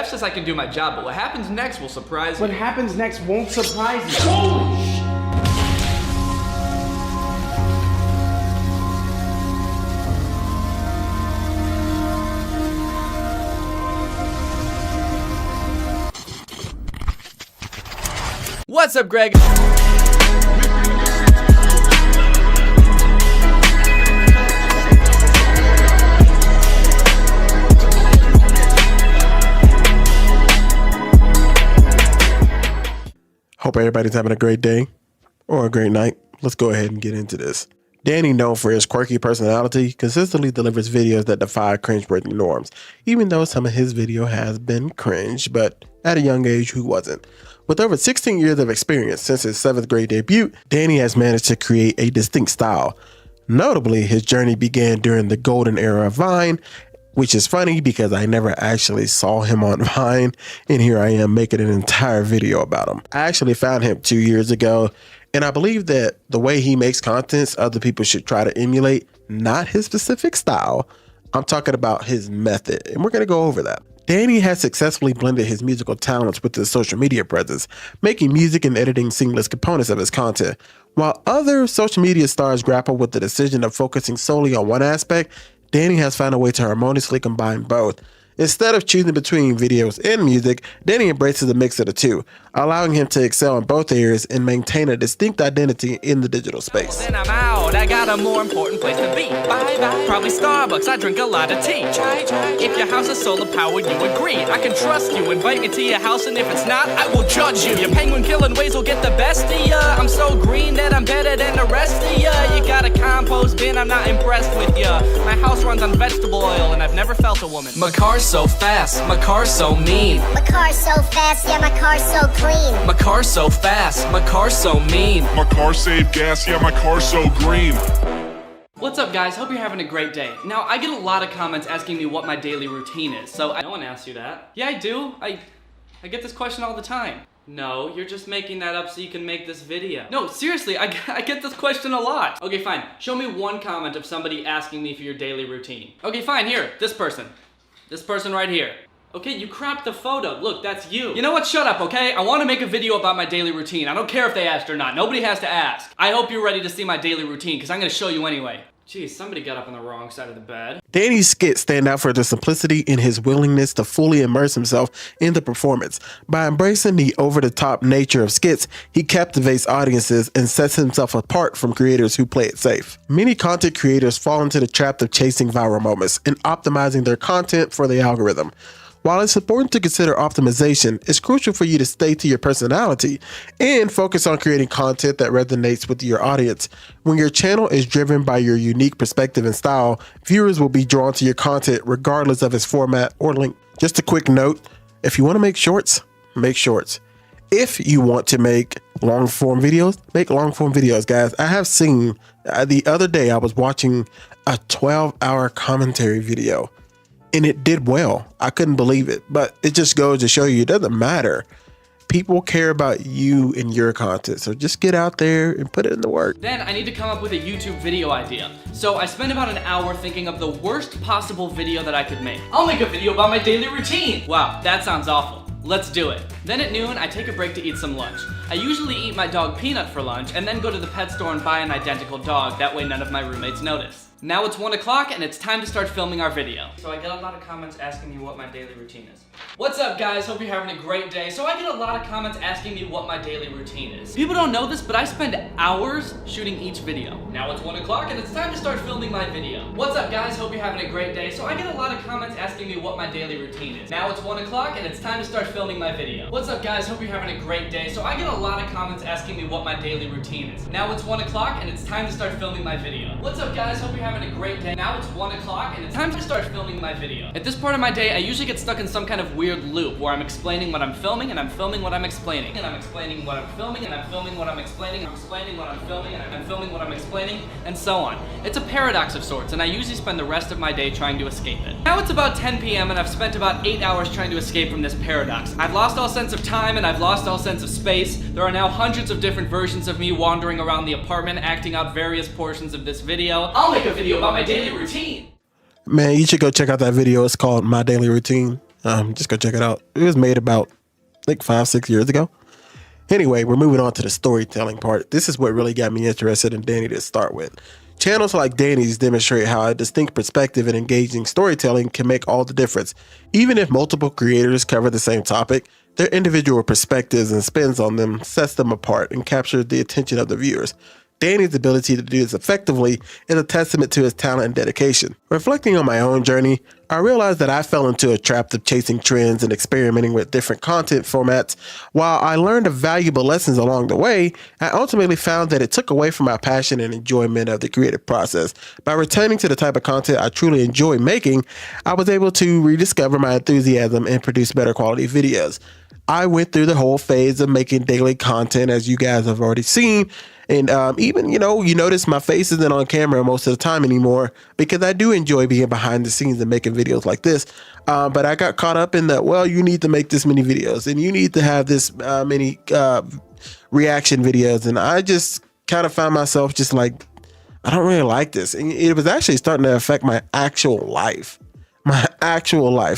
That's just I can do my job, but what happens next will surprise you. What happens next won't surprise you. Holy shit! What's up, Greg? Hope everybody's having a great day or a great night. Let's go ahead and get into this. Danny, known for his quirky personality, consistently delivers videos that defy cringeworthy norms, even though some of his video has been cringe, but at a young age, who wasn't? With over 16 years of experience since his 7th grade debut, Danny has managed to create a distinct style. Notably, his journey began during the golden era of Vine, which is funny because I never actually saw him on Vine, and here I am making an entire video about him. I actually found him 2 years ago, and I believe that the way he makes content, other people should try to emulate, not his specific style. I'm talking about his method, and we're going to go over that. Danny has successfully blended his musical talents with his social media presence, making music and editing seamless components of his content. While other social media stars grapple with the decision of focusing solely on one aspect, Danny has found a way to harmoniously combine both. Instead of choosing between videos and music, Danny embraces a mix of the two, allowing him to excel in both areas and maintain a distinct identity in the digital space. Then I'm out, I got a more important place to be. Bye-bye. Probably Starbucks, I drink a lot of tea. If your house is solar powered, you agree. I can trust you, invite me to your house, and if it's not, I will judge you. Your penguin killing ways will get the best of ya. I'm so green that I'm better than the rest of ya. You got a compost bin, I'm not impressed with ya. My house runs on vegetable oil, and I've never felt a woman. My car's so fast, my car's so mean. My car's so fast, yeah, my car's so clean. My car's so fast, my car's so mean. My car saved gas, yeah, my car's so green. What's up, guys? Hope you're having a great day. Now, I get a lot of comments asking me what my daily routine is, so no one asks you that. Yeah, I do. I get this question all the time. No, you're just making that up so you can make this video. No, seriously, I get this question a lot. Okay, fine. Show me one comment of somebody asking me for your daily routine. Okay, fine. Here, this person. This person right here. Okay, you cropped the photo. Look, that's you. You know what? Shut up, okay? I want to make a video about my daily routine. I don't care if they asked or not. Nobody has to ask. I hope you're ready to see my daily routine, because I'm going to show you anyway. Geez, somebody got up on the wrong side of the bed. Danny's skits stand out for their simplicity and his willingness to fully immerse himself in the performance. By embracing the over-the-top nature of skits, he captivates audiences and sets himself apart from creators who play it safe. Many content creators fall into the trap of chasing viral moments and optimizing their content for the algorithm. While it's important to consider optimization, it's crucial for you to stay to your personality and focus on creating content that resonates with your audience. When your channel is driven by your unique perspective and style, viewers will be drawn to your content regardless of its format or length. Just a quick note, if you want to make shorts, make shorts. If you want to make long form videos, make long form videos, guys. I have seen, the other day I was watching a 12-hour commentary video. And it did well. I couldn't believe it, but it just goes to show you it doesn't matter. People care about you and your content, so just get out there and put it in the work. Then I need to come up with a YouTube video idea. So I spent about an hour thinking of the worst possible video that I could make. I'll make a video about my daily routine. Wow, that sounds awful. Let's do it. Then at noon, I take a break to eat some lunch. I usually eat my dog Peanut for lunch and then go to the pet store and buy an identical dog. That way none of my roommates notice. Now it's 1 o'clock and it's time to start filming our video. So I get a lot of comments asking me what my daily routine is. What's up, guys? Hope you're having a great day. So I get a lot of comments asking me what my daily routine is. People don't know this, but I spend hours shooting each video. Now it's 1 o'clock and it's time to start filming my video. What's up, guys? Hope you're having a great day. So I get a lot of comments asking me what my daily routine is. Now it's 1 o'clock and it's time to start filming my video. What's up, guys? Hope you're having a great day. So I get a lot of comments asking me what my daily routine is. Now it's 1 o'clock and it's time to start filming my video. What's up, guys? Hope you're having a great day. Now it's 1 o'clock and it's time to start filming my video. At this part of my day, I usually get stuck in some kind of weird loop where I'm explaining what I'm filming and I'm filming what I'm explaining. And I'm explaining what I'm filming and I'm filming what I'm explaining. I'm explaining what I'm filming and I'm filming what I'm explaining, and so on. It's a paradox of sorts, and I usually spend the rest of my day trying to escape it. Now it's about 10 p.m. and I've spent about 8 hours trying to escape from this paradox. I've lost all sense of time and I've lost all sense of space. There are now hundreds of different versions of me wandering around the apartment acting out various portions of this video. I'll make a video about my daily routine. Man, you should go check out that video. It's called My Daily Routine. Just go check it out. It was made about like 5-6 years ago. Anyway, we're moving on to the storytelling part. This is what really got me interested in Danny to start with. Channels like Danny's demonstrate how a distinct perspective and engaging storytelling can make all the difference. Even if multiple creators cover the same topic, their individual perspectives and spins on them sets them apart and captures the attention of the viewers. Danny's ability to do this effectively is a testament to his talent and dedication. Reflecting on my own journey, I realized that I fell into a trap of chasing trends and experimenting with different content formats. While I learned valuable lessons along the way, I ultimately found that it took away from my passion and enjoyment of the creative process. By returning to the type of content I truly enjoy making, I was able to rediscover my enthusiasm and produce better quality videos. I went through the whole phase of making daily content, as you guys have already seen. And even, you notice my face isn't on camera most of the time anymore because I do enjoy being behind the scenes and making videos like this. But I got caught up in that, well, you need to make this many videos and you need to have this many reaction videos. And I just kind of found myself just like, I don't really like this. And it was actually starting to affect my actual life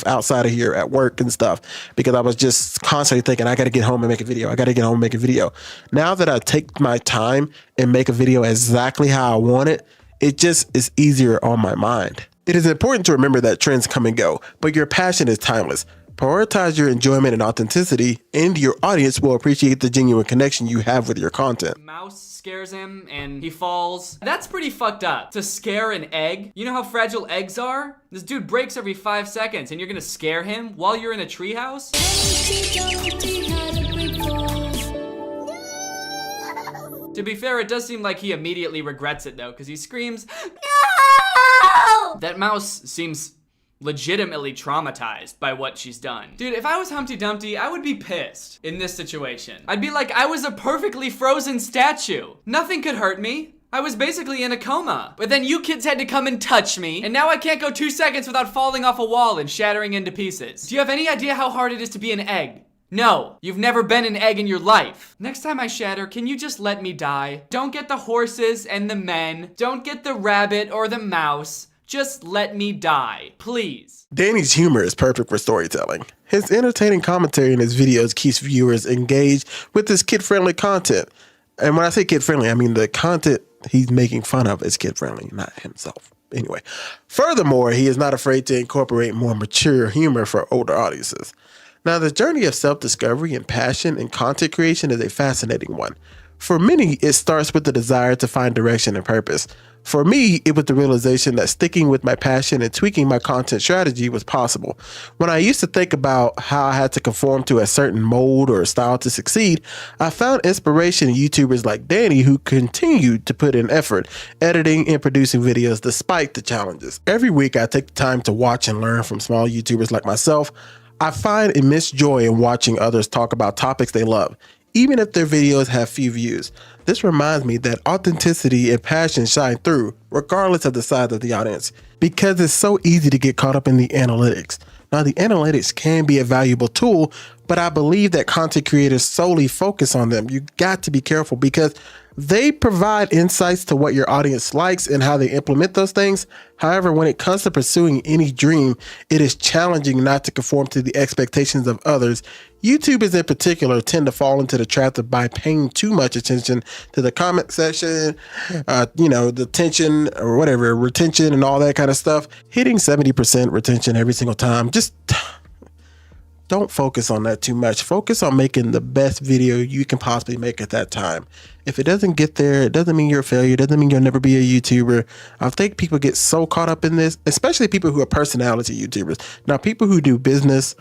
outside of here at work and stuff, because I was just constantly thinking, I got to get home and make a video. I got to get home and make a video. Now that I take my time and make a video exactly how I want it, it just is easier on my mind. It is important to remember that trends come and go, but your passion is timeless. Prioritize your enjoyment and authenticity, and your audience will appreciate the genuine connection you have with your content. Mouse scares him and he falls. That's pretty fucked up. To scare an egg. You know how fragile eggs are? This dude breaks every 5 seconds and you're gonna scare him while you're in a treehouse? To be fair, it does seem like he immediately regrets it though, because he screams, "No!" That mouse seems legitimately traumatized by what she's done. Dude, if I was Humpty Dumpty, I would be pissed in this situation. I'd be like, I was a perfectly frozen statue. Nothing could hurt me. I was basically in a coma. But then you kids had to come and touch me, and now I can't go 2 seconds without falling off a wall and shattering into pieces. Do you have any idea how hard it is to be an egg? No, you've never been an egg in your life. Next time I shatter, can you just let me die? Don't get the horses and the men. Don't get the rabbit or the mouse. Just let me die, please. Danny's humor is perfect for storytelling. His entertaining commentary in his videos keeps viewers engaged with his kid-friendly content. And when I say kid-friendly, I mean the content he's making fun of is kid-friendly, not himself. Anyway, furthermore, he is not afraid to incorporate more mature humor for older audiences. Now, the journey of self-discovery and passion in content creation is a fascinating one. For many, it starts with the desire to find direction and purpose. For me, it was the realization that sticking with my passion and tweaking my content strategy was possible. When I used to think about how I had to conform to a certain mold or style to succeed, I found inspiration in YouTubers like Danny, who continued to put in effort, editing and producing videos despite the challenges. Every week, I take the time to watch and learn from small YouTubers like myself. I find immense joy in watching others talk about topics they love, even if their videos have few views. This reminds me that authenticity and passion shine through, regardless of the size of the audience, because it's so easy to get caught up in the analytics. Now, the analytics can be a valuable tool, but I believe that content creators solely focus on them. You got to be careful because they provide insights to what your audience likes and how they implement those things. However, when it comes to pursuing any dream, it is challenging not to conform to the expectations of others. YouTubers in particular tend to fall into the trap of by paying too much attention to the comment section, the tension or whatever, retention and all that kind of stuff. Hitting 70% retention every single time, just don't focus on that too much. Focus on making the best video you can possibly make at that time. If it doesn't get there, it doesn't mean you're a failure. It doesn't mean you'll never be a YouTuber. I think people get so caught up in this, especially people who are personality YouTubers. Now, people who do business,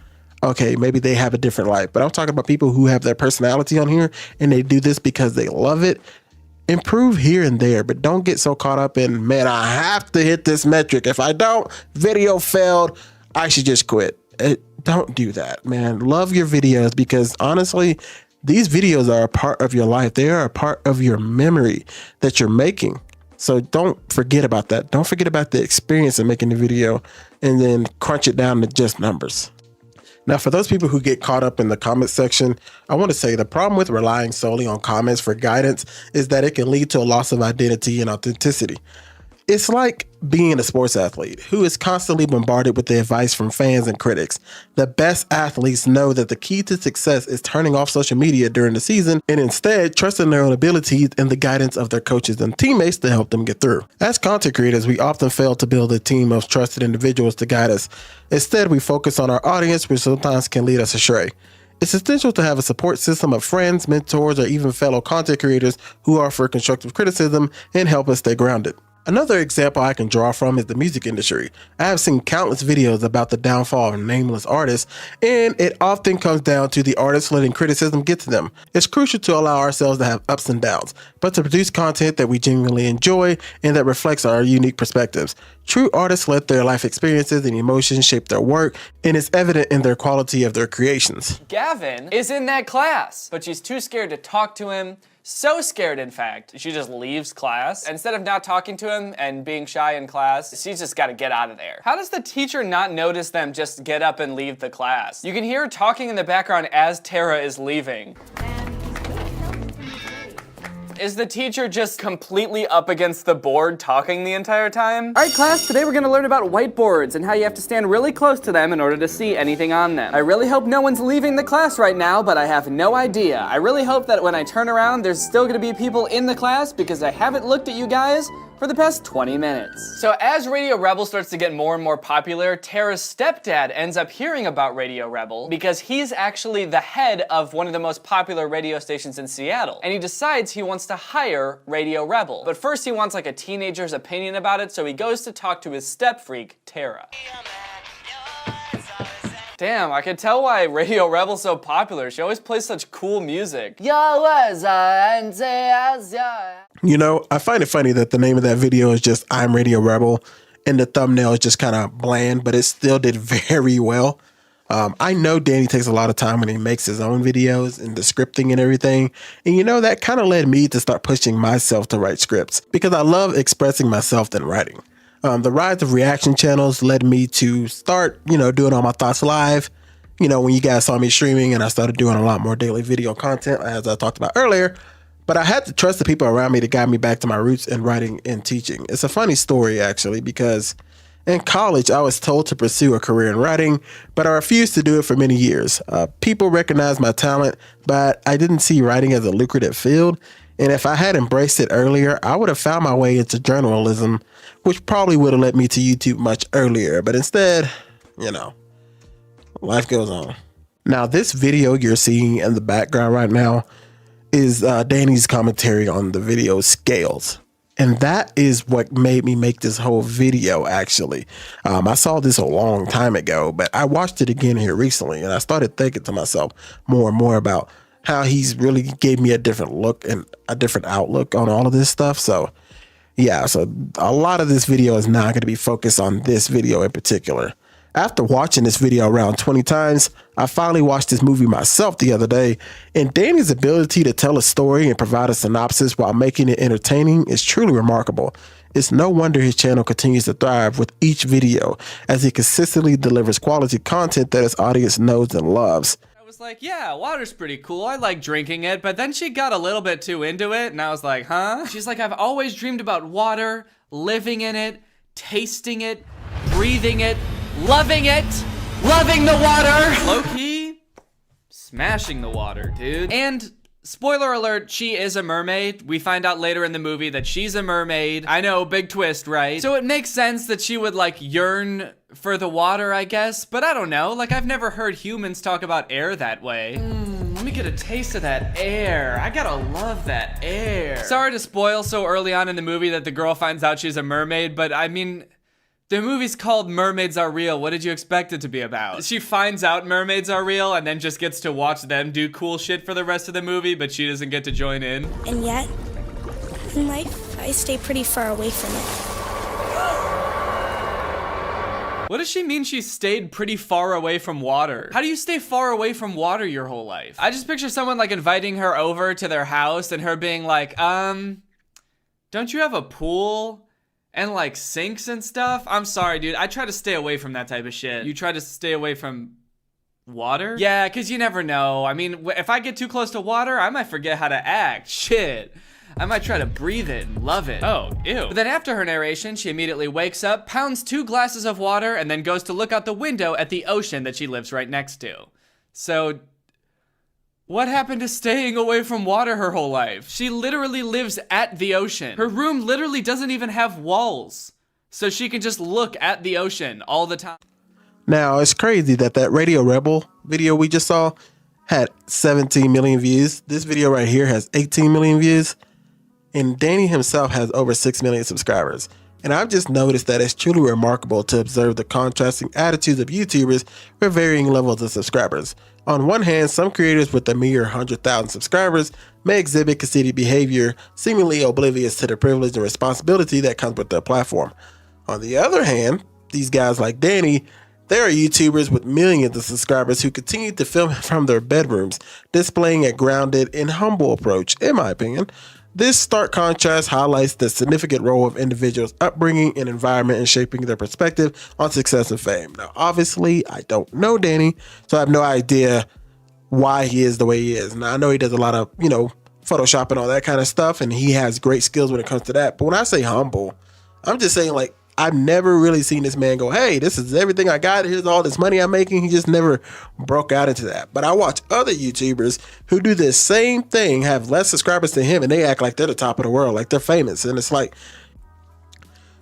okay, maybe they have a different life, but I'm talking about people who have their personality on here and they do this because they love it. Improve here and there, but don't get so caught up in, man, I have to hit this metric. If I don't, video failed, I should just quit. Don't do that, man. Love your videos because honestly, these videos are a part of your life. They are a part of your memory that you're making. So don't forget about that. Don't forget about the experience of making the video and then crunch it down to just numbers. Now, for those people who get caught up in the comment section, I want to say the problem with relying solely on comments for guidance is that it can lead to a loss of identity and authenticity. It's like being a sports athlete who is constantly bombarded with the advice from fans and critics. The best athletes know that the key to success is turning off social media during the season and instead trusting their own abilities and the guidance of their coaches and teammates to help them get through. As content creators, we often fail to build a team of trusted individuals to guide us. Instead, we focus on our audience, which sometimes can lead us astray. It's essential to have a support system of friends, mentors, or even fellow content creators who offer constructive criticism and help us stay grounded. Another example I can draw from is the music industry. I have seen countless videos about the downfall of nameless artists, and it often comes down to the artists letting criticism get to them. It's crucial to allow ourselves to have ups and downs, but to produce content that we genuinely enjoy and that reflects our unique perspectives. True artists let their life experiences and emotions shape their work, and it's evident in their quality of their creations. Gavin is in that class, but she's too scared to talk to him. So scared, in fact, she just leaves class. Instead of not talking to him and being shy in class, she's just gotta get out of there. How does the teacher not notice them just get up and leave the class? You can hear her talking in the background as Tara is leaving. Is the teacher just completely up against the board talking the entire time? All right, class, today we're gonna learn about whiteboards and how you have to stand really close to them in order to see anything on them. I really hope no one's leaving the class right now, but I have no idea. I really hope that when I turn around, there's still gonna be people in the class because I haven't looked at you guys for the past 20 minutes. So as Radio Rebel starts to get more and more popular, Tara's stepdad ends up hearing about Radio Rebel because he's actually the head of one of the most popular radio stations in Seattle. And he decides he wants to hire Radio Rebel. But first he wants like a teenager's opinion about it, so he goes to talk to his step freak, Tara. Damn, I can tell why Radio Rebel's so popular. She always plays such cool music. You know, I find it funny that the name of that video is just I'm Radio Rebel and the thumbnail is just kind of bland, but it still did very well. I know Danny takes a lot of time when he makes his own videos and the scripting and everything. And you know, that kind of led me to start pushing myself to write scripts because I love expressing myself than writing. The rise of reaction channels led me to start, doing all my thoughts live. When you guys saw me streaming and I started doing a lot more daily video content, as I talked about earlier. But I had to trust the people around me to guide me back to my roots in writing and teaching. It's a funny story, actually, because in college, I was told to pursue a career in writing, but I refused to do it for many years. People recognized my talent, but I didn't see writing as a lucrative field. And if I had embraced it earlier, I would have found my way into journalism, which probably would have led me to YouTube much earlier. But instead, life goes on. Now, this video you're seeing in the background right now is Danny's commentary on the video Scales. And that is what made me make this whole video, actually. I saw this a long time ago, but I watched it again here recently, and I started thinking to myself more and more about how he's really gave me a different look and a different outlook on all of this stuff. So yeah, so a lot of this video is not going to be focused on this video in particular. After watching this video around 20 times, I finally watched this movie myself the other day, and Danny's ability to tell a story and provide a synopsis while making it entertaining is truly remarkable. It's no wonder his channel continues to thrive with each video as he consistently delivers quality content that his audience knows and loves. Like, yeah, water's pretty cool. I like drinking it, but then she got a little bit too into it, and I was like, huh? She's like, I've always dreamed about water, living in it, tasting it, breathing it, loving the water. Low-key, smashing the water, dude. And spoiler alert, she is a mermaid. We find out later in the movie that she's a mermaid. I know, big twist, right? So it makes sense that she would like yearn for the water, I guess, but I don't know. Like, I've never heard humans talk about air that way. Let me get a taste of that air. I gotta love that air. Sorry to spoil so early on in the movie that the girl finds out she's a mermaid, but I mean, the movie's called Mermaids Are Real. What did you expect it to be about? She finds out mermaids are real and then just gets to watch them do cool shit for the rest of the movie, but she doesn't get to join in. And yet, in life, I stay pretty far away from it. What does she mean she stayed pretty far away from water? How do you stay far away from water your whole life? I just picture someone like inviting her over to their house and her being like, don't you have a pool? And like sinks and stuff? I'm sorry, dude. I try to stay away from that type of shit. You try to stay away from water? Yeah, because you never know. I mean, if I get too close to water, I might forget how to act. Shit. I might try to breathe it and love it. Oh, ew. But then after her narration, she immediately wakes up, pounds 2 glasses of water, and then goes to look out the window at the ocean that she lives right next to. So, what happened to staying away from water her whole life? She literally lives at the ocean. Her room literally doesn't even have walls, so she can just look at the ocean all the time. Now, it's crazy that Radio Rebel video we just saw had 17 million views. This video right here has 18 million views. And Danny himself has over 6 million subscribers. And I've just noticed that it's truly remarkable to observe the contrasting attitudes of YouTubers with varying levels of subscribers. On one hand, some creators with a mere 100,000 subscribers may exhibit conceited behavior, seemingly oblivious to the privilege and responsibility that comes with their platform. On the other hand, these guys like Danny, there are YouTubers with millions of subscribers who continue to film from their bedrooms, displaying a grounded and humble approach, in my opinion. This stark contrast highlights the significant role of individuals' upbringing and environment in shaping their perspective on success and fame. Now, obviously, I don't know Danny, so I have no idea why he is the way he is. Now, I know he does a lot of, Photoshop and all that kind of stuff, and he has great skills when it comes to that. But when I say humble, I'm just saying, like, I've never really seen this man go, hey, this is everything I got. Here's all this money I'm making. He just never broke out into that. But I watch other YouTubers who do the same thing, have less subscribers than him, and they act like they're the top of the world, like they're famous. And it's like,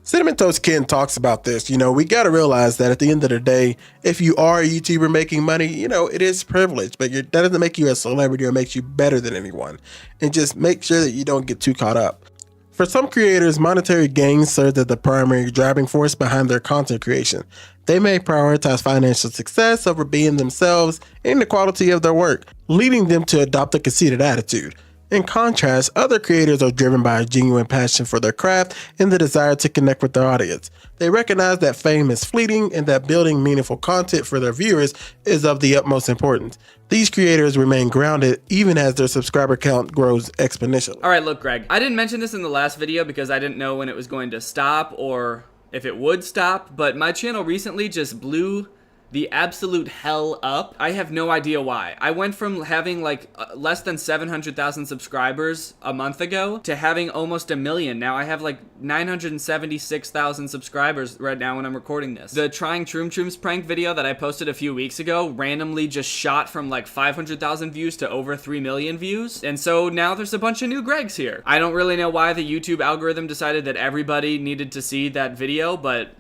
Cinnamon Toast Ken talks about this. We got to realize that at the end of the day, if you are a YouTuber making money, it is privilege, but that doesn't make you a celebrity or makes you better than anyone. And just make sure that you don't get too caught up. For some creators, monetary gain serves as the primary driving force behind their content creation. They may prioritize financial success over being themselves and the quality of their work, leading them to adopt a conceited attitude. In contrast, other creators are driven by a genuine passion for their craft and the desire to connect with their audience. They recognize that fame is fleeting and that building meaningful content for their viewers is of the utmost importance. These creators remain grounded even as their subscriber count grows exponentially. All right, look, Greg, I didn't mention this in the last video because I didn't know when it was going to stop or if it would stop, but my channel recently just blew the absolute hell up. I have no idea why. I went from having like less than 700,000 subscribers a month ago to having almost 1 million. Now I have like 976,000 subscribers right now when I'm recording this. The Trying Troom Trooms prank video that I posted a few weeks ago randomly just shot from like 500,000 views to over 3 million views. And so now there's a bunch of new Gregs here. I don't really know why the YouTube algorithm decided that everybody needed to see that video, but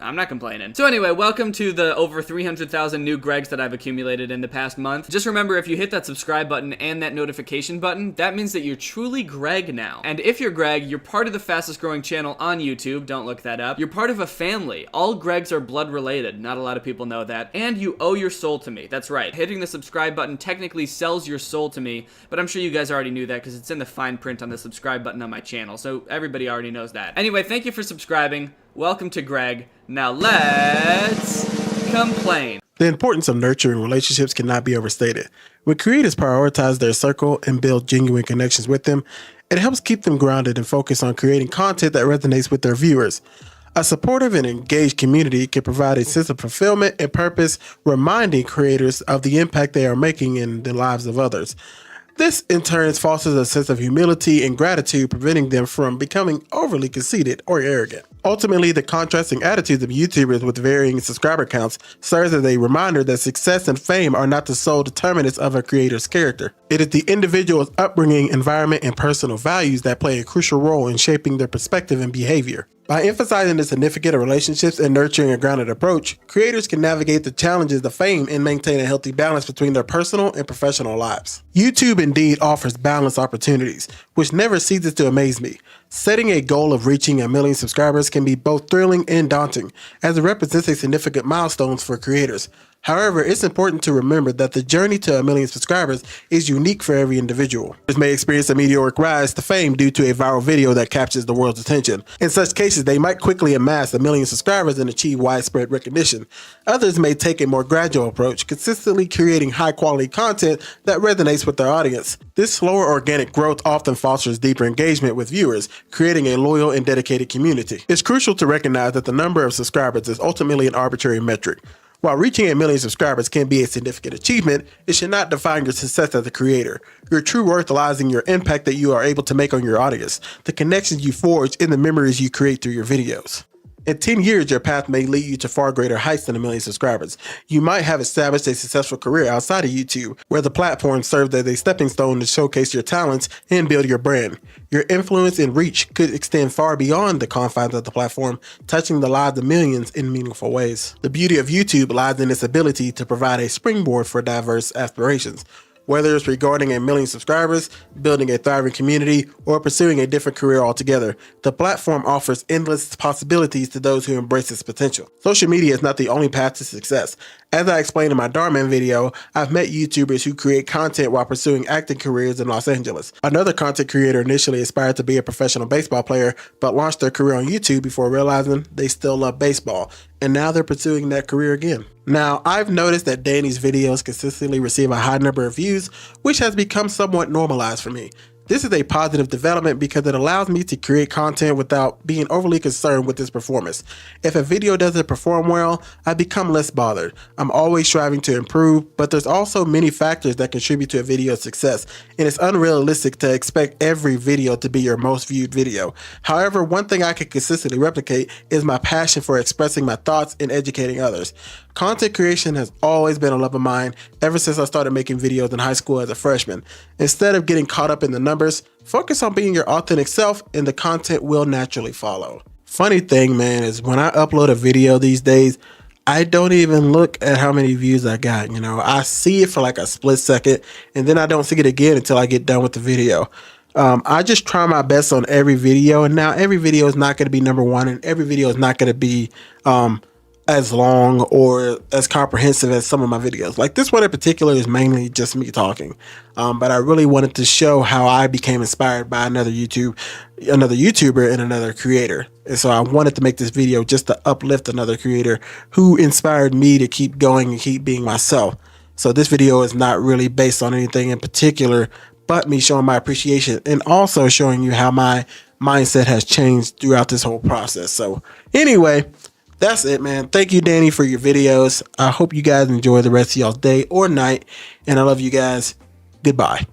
I'm not complaining. So anyway, welcome to the over 300,000 new Gregs that I've accumulated in the past month. Just remember, if you hit that subscribe button and that notification button, that means that you're truly Greg now. And if you're Greg, you're part of the fastest growing channel on YouTube. Don't look that up. You're part of a family. All Gregs are blood related. Not a lot of people know that. And you owe your soul to me. That's right. Hitting the subscribe button technically sells your soul to me, but I'm sure you guys already knew that because it's in the fine print on the subscribe button on my channel. So everybody already knows that. Anyway, thank you for subscribing. Welcome to Greg. Now let's complain. The importance of nurturing relationships cannot be overstated. When creators prioritize their circle and build genuine connections with them, it helps keep them grounded and focused on creating content that resonates with their viewers. A supportive and engaged community can provide a sense of fulfillment and purpose, reminding creators of the impact they are making in the lives of others. This, in turn, fosters a sense of humility and gratitude, preventing them from becoming overly conceited or arrogant. Ultimately, the contrasting attitudes of YouTubers with varying subscriber counts serves as a reminder that success and fame are not the sole determinants of a creator's character. It is the individual's upbringing, environment, and personal values that play a crucial role in shaping their perspective and behavior. By emphasizing the significance of relationships and nurturing a grounded approach, creators can navigate the challenges of fame and maintain a healthy balance between their personal and professional lives. YouTube indeed offers balanced opportunities, which never ceases to amaze me. Setting a goal of reaching 1 million subscribers can be both thrilling and daunting, as it represents a significant milestone for creators. However, it's important to remember that the journey to 1 million subscribers is unique for every individual. They may experience a meteoric rise to fame due to a viral video that captures the world's attention. In such cases, they might quickly amass 1 million subscribers and achieve widespread recognition. Others may take a more gradual approach, consistently creating high-quality content that resonates with their audience. This slower organic growth often fosters deeper engagement with viewers, creating a loyal and dedicated community. It's crucial to recognize that the number of subscribers is ultimately an arbitrary metric. While reaching 1 million subscribers can be a significant achievement, it should not define your success as a creator. Your true worth lies in your impact that you are able to make on your audience, the connections you forge, and the memories you create through your videos. In 10 years, your path may lead you to far greater heights than 1 million subscribers. You might have established a successful career outside of YouTube, where the platform served as a stepping stone to showcase your talents and build your brand. Your influence and reach could extend far beyond the confines of the platform, touching the lives of millions in meaningful ways. The beauty of YouTube lies in its ability to provide a springboard for diverse aspirations. Whether it's regarding 1 million subscribers, building a thriving community, or pursuing a different career altogether, the platform offers endless possibilities to those who embrace its potential. Social media is not the only path to success. As I explained in my Darman video, I've met YouTubers who create content while pursuing acting careers in Los Angeles. Another content creator initially aspired to be a professional baseball player, but launched their career on YouTube before realizing they still love baseball, and now they're pursuing that career again. Now, I've noticed that Danny's videos consistently receive a high number of views, which has become somewhat normalized for me. This is a positive development because it allows me to create content without being overly concerned with its performance. If a video doesn't perform well, I become less bothered. I'm always striving to improve, but there's also many factors that contribute to a video's success, and it's unrealistic to expect every video to be your most viewed video. However, one thing I can consistently replicate is my passion for expressing my thoughts and educating others. Content creation has always been a love of mine ever since I started making videos in high school as a freshman. Instead of getting caught up in the numbers, focus on being your authentic self and the content will naturally follow. Funny thing, man, is when I upload a video these days, I don't even look at how many views I got. I see it for like a split second and then I don't see it again until I get done with the video. I just try my best on every video, and now every video is not going to be number one, and every video is not going to be as long or as comprehensive as some of my videos. Like this one in particular is mainly just me talking, but I really wanted to show how I became inspired by another YouTuber and another creator. And so I wanted to make this video just to uplift another creator who inspired me to keep going and keep being myself. So this video is not really based on anything in particular, but me showing my appreciation and also showing you how my mindset has changed throughout this whole process. So anyway, that's it, man. Thank you, Danny, for your videos. I hope you guys enjoy the rest of y'all's day or night, and I love you guys. Goodbye.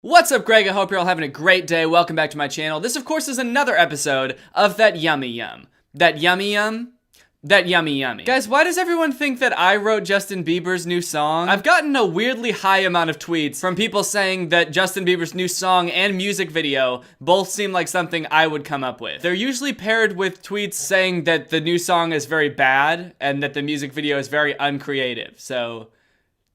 What's up, Greg? I hope you're all having a great day. Welcome back to my channel. This, of course, is another episode of That Yummy Yum. That Yummy Yum? That Yummy Yummy. Guys, why does everyone think that I wrote Justin Bieber's new song? I've gotten a weirdly high amount of tweets from people saying that Justin Bieber's new song and music video both seem like something I would come up with. They're usually paired with tweets saying that the new song is very bad and that the music video is very uncreative, so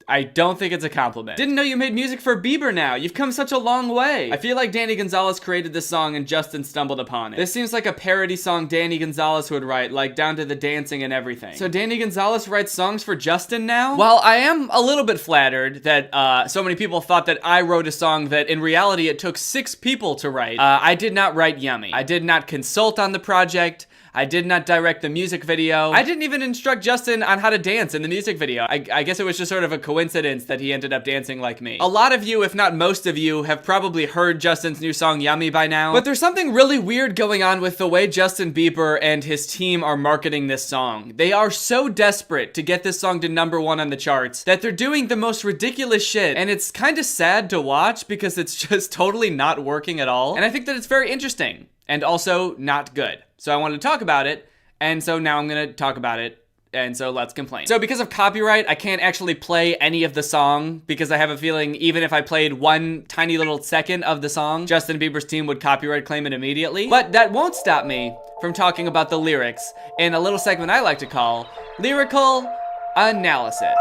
I don't think it's a compliment. Didn't know you made music for Bieber now. You've come such a long way. I feel like Danny Gonzalez created this song and Justin stumbled upon it. This seems like a parody song Danny Gonzalez would write, like down to the dancing and everything. So Danny Gonzalez writes songs for Justin now? While I am a little bit flattered that so many people thought that I wrote a song that in reality it took 6 people to write, I did not write Yummy. I did not consult on the project. I did not direct the music video. I didn't even instruct Justin on how to dance in the music video. I guess it was just sort of a coincidence that he ended up dancing like me. A lot of you, if not most of you, have probably heard Justin's new song Yummy by now. But there's something really weird going on with the way Justin Bieber and his team are marketing this song. They are so desperate to get this song to #1 on the charts that they're doing the most ridiculous shit. And it's kind of sad to watch because it's just totally not working at all. And I think that it's very interesting and also not good. So I wanted to talk about it, and so now I'm gonna talk about it, and so let's complain. So because of copyright, I can't actually play any of the song because I have a feeling even if I played one tiny little second of the song, Justin Bieber's team would copyright claim it immediately. But that won't stop me from talking about the lyrics in a little segment I like to call Lyrical Analysis.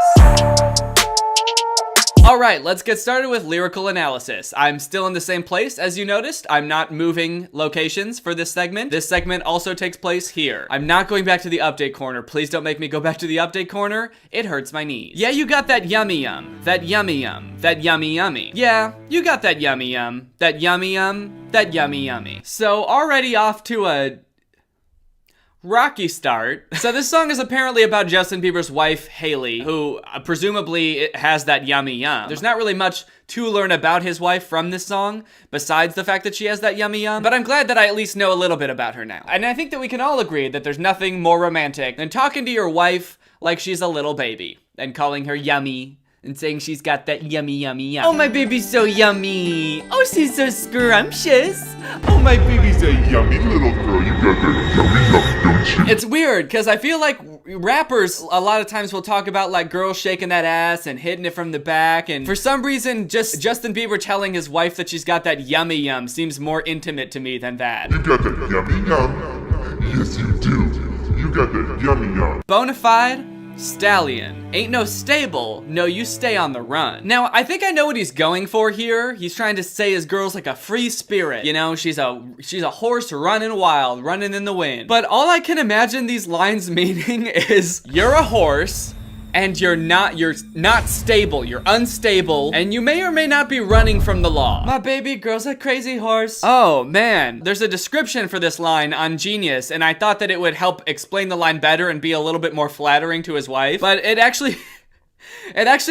Alright, let's get started with lyrical analysis. I'm still in the same place, as you noticed. I'm not moving locations for this segment. This segment also takes place here. I'm not going back to the update corner. Please don't make me go back to the update corner. It hurts my knees. Yeah, you got that yummy yum. That yummy yum. That yummy yummy. Yeah, you got that yummy yum. That yummy yum. That yummy yummy. So already off to a rocky start. So this song is apparently about Justin Bieber's wife, Hailey, who presumably has that yummy yum. There's not really much to learn about his wife from this song, besides the fact that she has that yummy yum, but I'm glad that I at least know a little bit about her now. And I think that we can all agree that there's nothing more romantic than talking to your wife like she's a little baby, and calling her yummy, and saying she's got that yummy, yummy, yum. Oh, my baby's so yummy. Oh, she's so scrumptious. Oh, my baby's a Yummy little girl, you got that yummy yum, don't you? It's weird, because I feel like rappers a lot of times will talk about like girls shaking that ass and hitting it from the back, and for some reason just Justin Bieber telling his wife that she's got that yummy yum seems more intimate to me than that. You got that yummy yum? Yes, you do. You got that yummy yum. Bonafide stallion. Ain't no stable, no you stay on the run. Now, I think I know what he's going for here. He's trying to say his girl's like a free spirit. You know, she's a horse running wild, running in the wind. But all I can imagine these lines meaning is you're a horse, and you're not stable, you're unstable, and you may or may not be running from the law. My baby girl's a crazy horse. Oh man, there's a description for this line on Genius, and I thought that it would help explain the line better and be a little bit more flattering to his wife, but it actually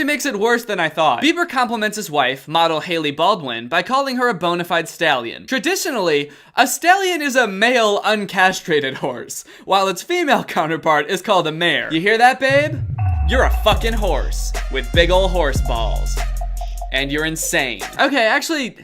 makes it worse than I thought. Bieber compliments his wife, model Hailey Baldwin, by calling her a bona fide stallion. Traditionally, a stallion is a male uncastrated horse, while its female counterpart is called a mare. You hear that, babe? You're a fucking horse with big ol' horse balls. And you're insane. Okay, actually,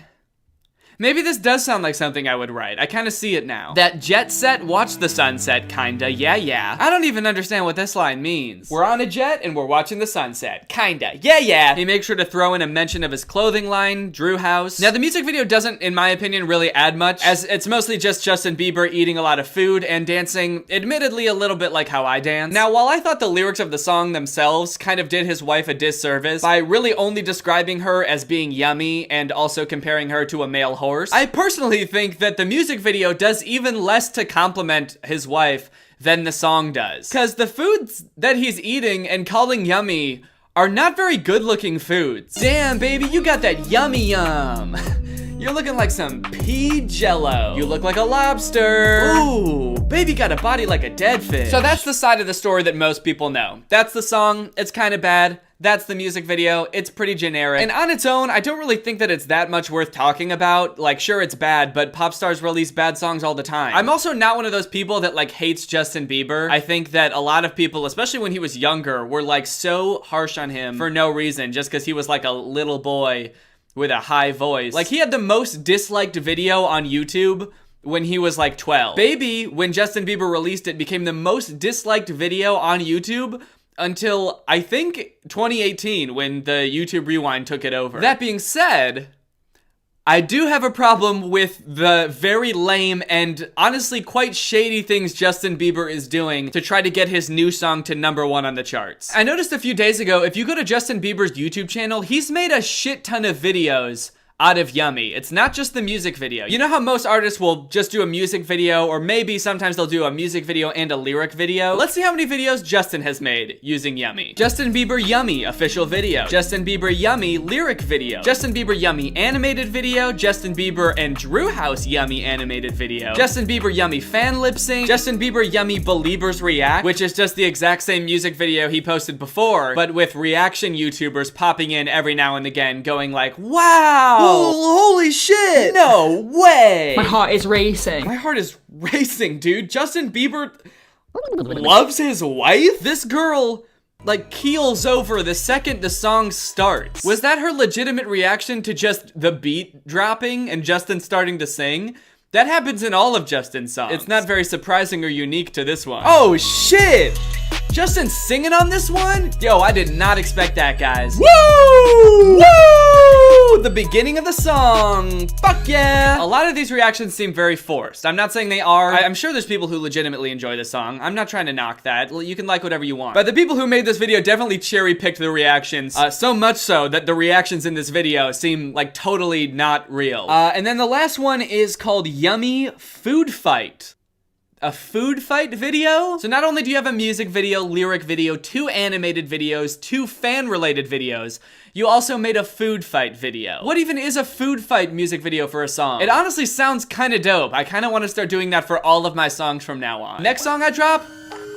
maybe this does sound like something I would write. I kind of see it now. That jet set, watch the sunset, kinda, yeah. I don't even understand what this line means. We're on a jet and we're watching the sunset, kinda, yeah. He makes sure to throw in a mention of his clothing line, Drew House. Now the music video doesn't, in my opinion, really add much, as it's mostly just Justin Bieber eating a lot of food and dancing, admittedly a little bit like how I dance. Now while I thought the lyrics of the song themselves kind of did his wife a disservice by really only describing her as being yummy and also comparing her to a male horse, I personally think that the music video does even less to compliment his wife than the song does. Cause the foods that he's eating and calling yummy are not very good looking foods. Damn baby, you got that yummy yum. You're looking like some pea jello. You look like a lobster. Ooh, baby got a body like a dead fish. So that's the side of the story that most people know. That's the song, it's kind of bad. That's the music video, it's pretty generic. And on its own, I don't really think that it's that much worth talking about. Like, sure, it's bad, but pop stars release bad songs all the time. I'm also not one of those people that like hates Justin Bieber. I think that a lot of people, especially when he was younger, were like so harsh on him for no reason, just because he was like a little boy with a high voice. Like, he had the most disliked video on YouTube when he was like 12. Baby, when Justin Bieber released it, became the most disliked video on YouTube until, I think, 2018, when the YouTube Rewind took it over. That being said, I do have a problem with the very lame and honestly quite shady things Justin Bieber is doing to try to get his new song to #1 on the charts. I noticed a few days ago, if you go to Justin Bieber's YouTube channel, he's made a shit ton of videos out of Yummy. It's not just the music video. You know how most artists will just do a music video, or maybe sometimes they'll do a music video and a lyric video? Let's see how many videos Justin has made using Yummy. Justin Bieber Yummy official video. Justin Bieber Yummy lyric video. Justin Bieber Yummy animated video. Justin Bieber and Drew House Yummy animated video. Justin Bieber Yummy fan lip sync. Justin Bieber Yummy Beliebers React, which is just the exact same music video he posted before, but with reaction YouTubers popping in every now and again going like, wow! Holy shit! No way! My heart is racing. My heart is racing, dude. Justin Bieber loves his wife? This girl, like, keels over the second the song starts. Was that her legitimate reaction to just the beat dropping and Justin starting to sing? That happens in all of Justin's songs. It's not very surprising or unique to this one. Oh, shit! Justin singing on this one? Yo, I did not expect that, guys. Woo! Woo! The beginning of the song. Fuck yeah! A lot of these reactions seem very forced. I'm not saying they are. I'm sure there's people who legitimately enjoy this song. I'm not trying to knock that. You can like whatever you want. But the people who made this video definitely cherry-picked the reactions. So much so that the reactions in this video seem like totally not real. And then the last one is called Yummy Food Fight. A food fight video? So not only do you have a music video, lyric video, 2 animated videos, 2 fan-related videos, you also made a food fight video. What even is a food fight music video for a song? It honestly sounds kinda dope. I kinda wanna start doing that for all of my songs from now on. Next song I drop,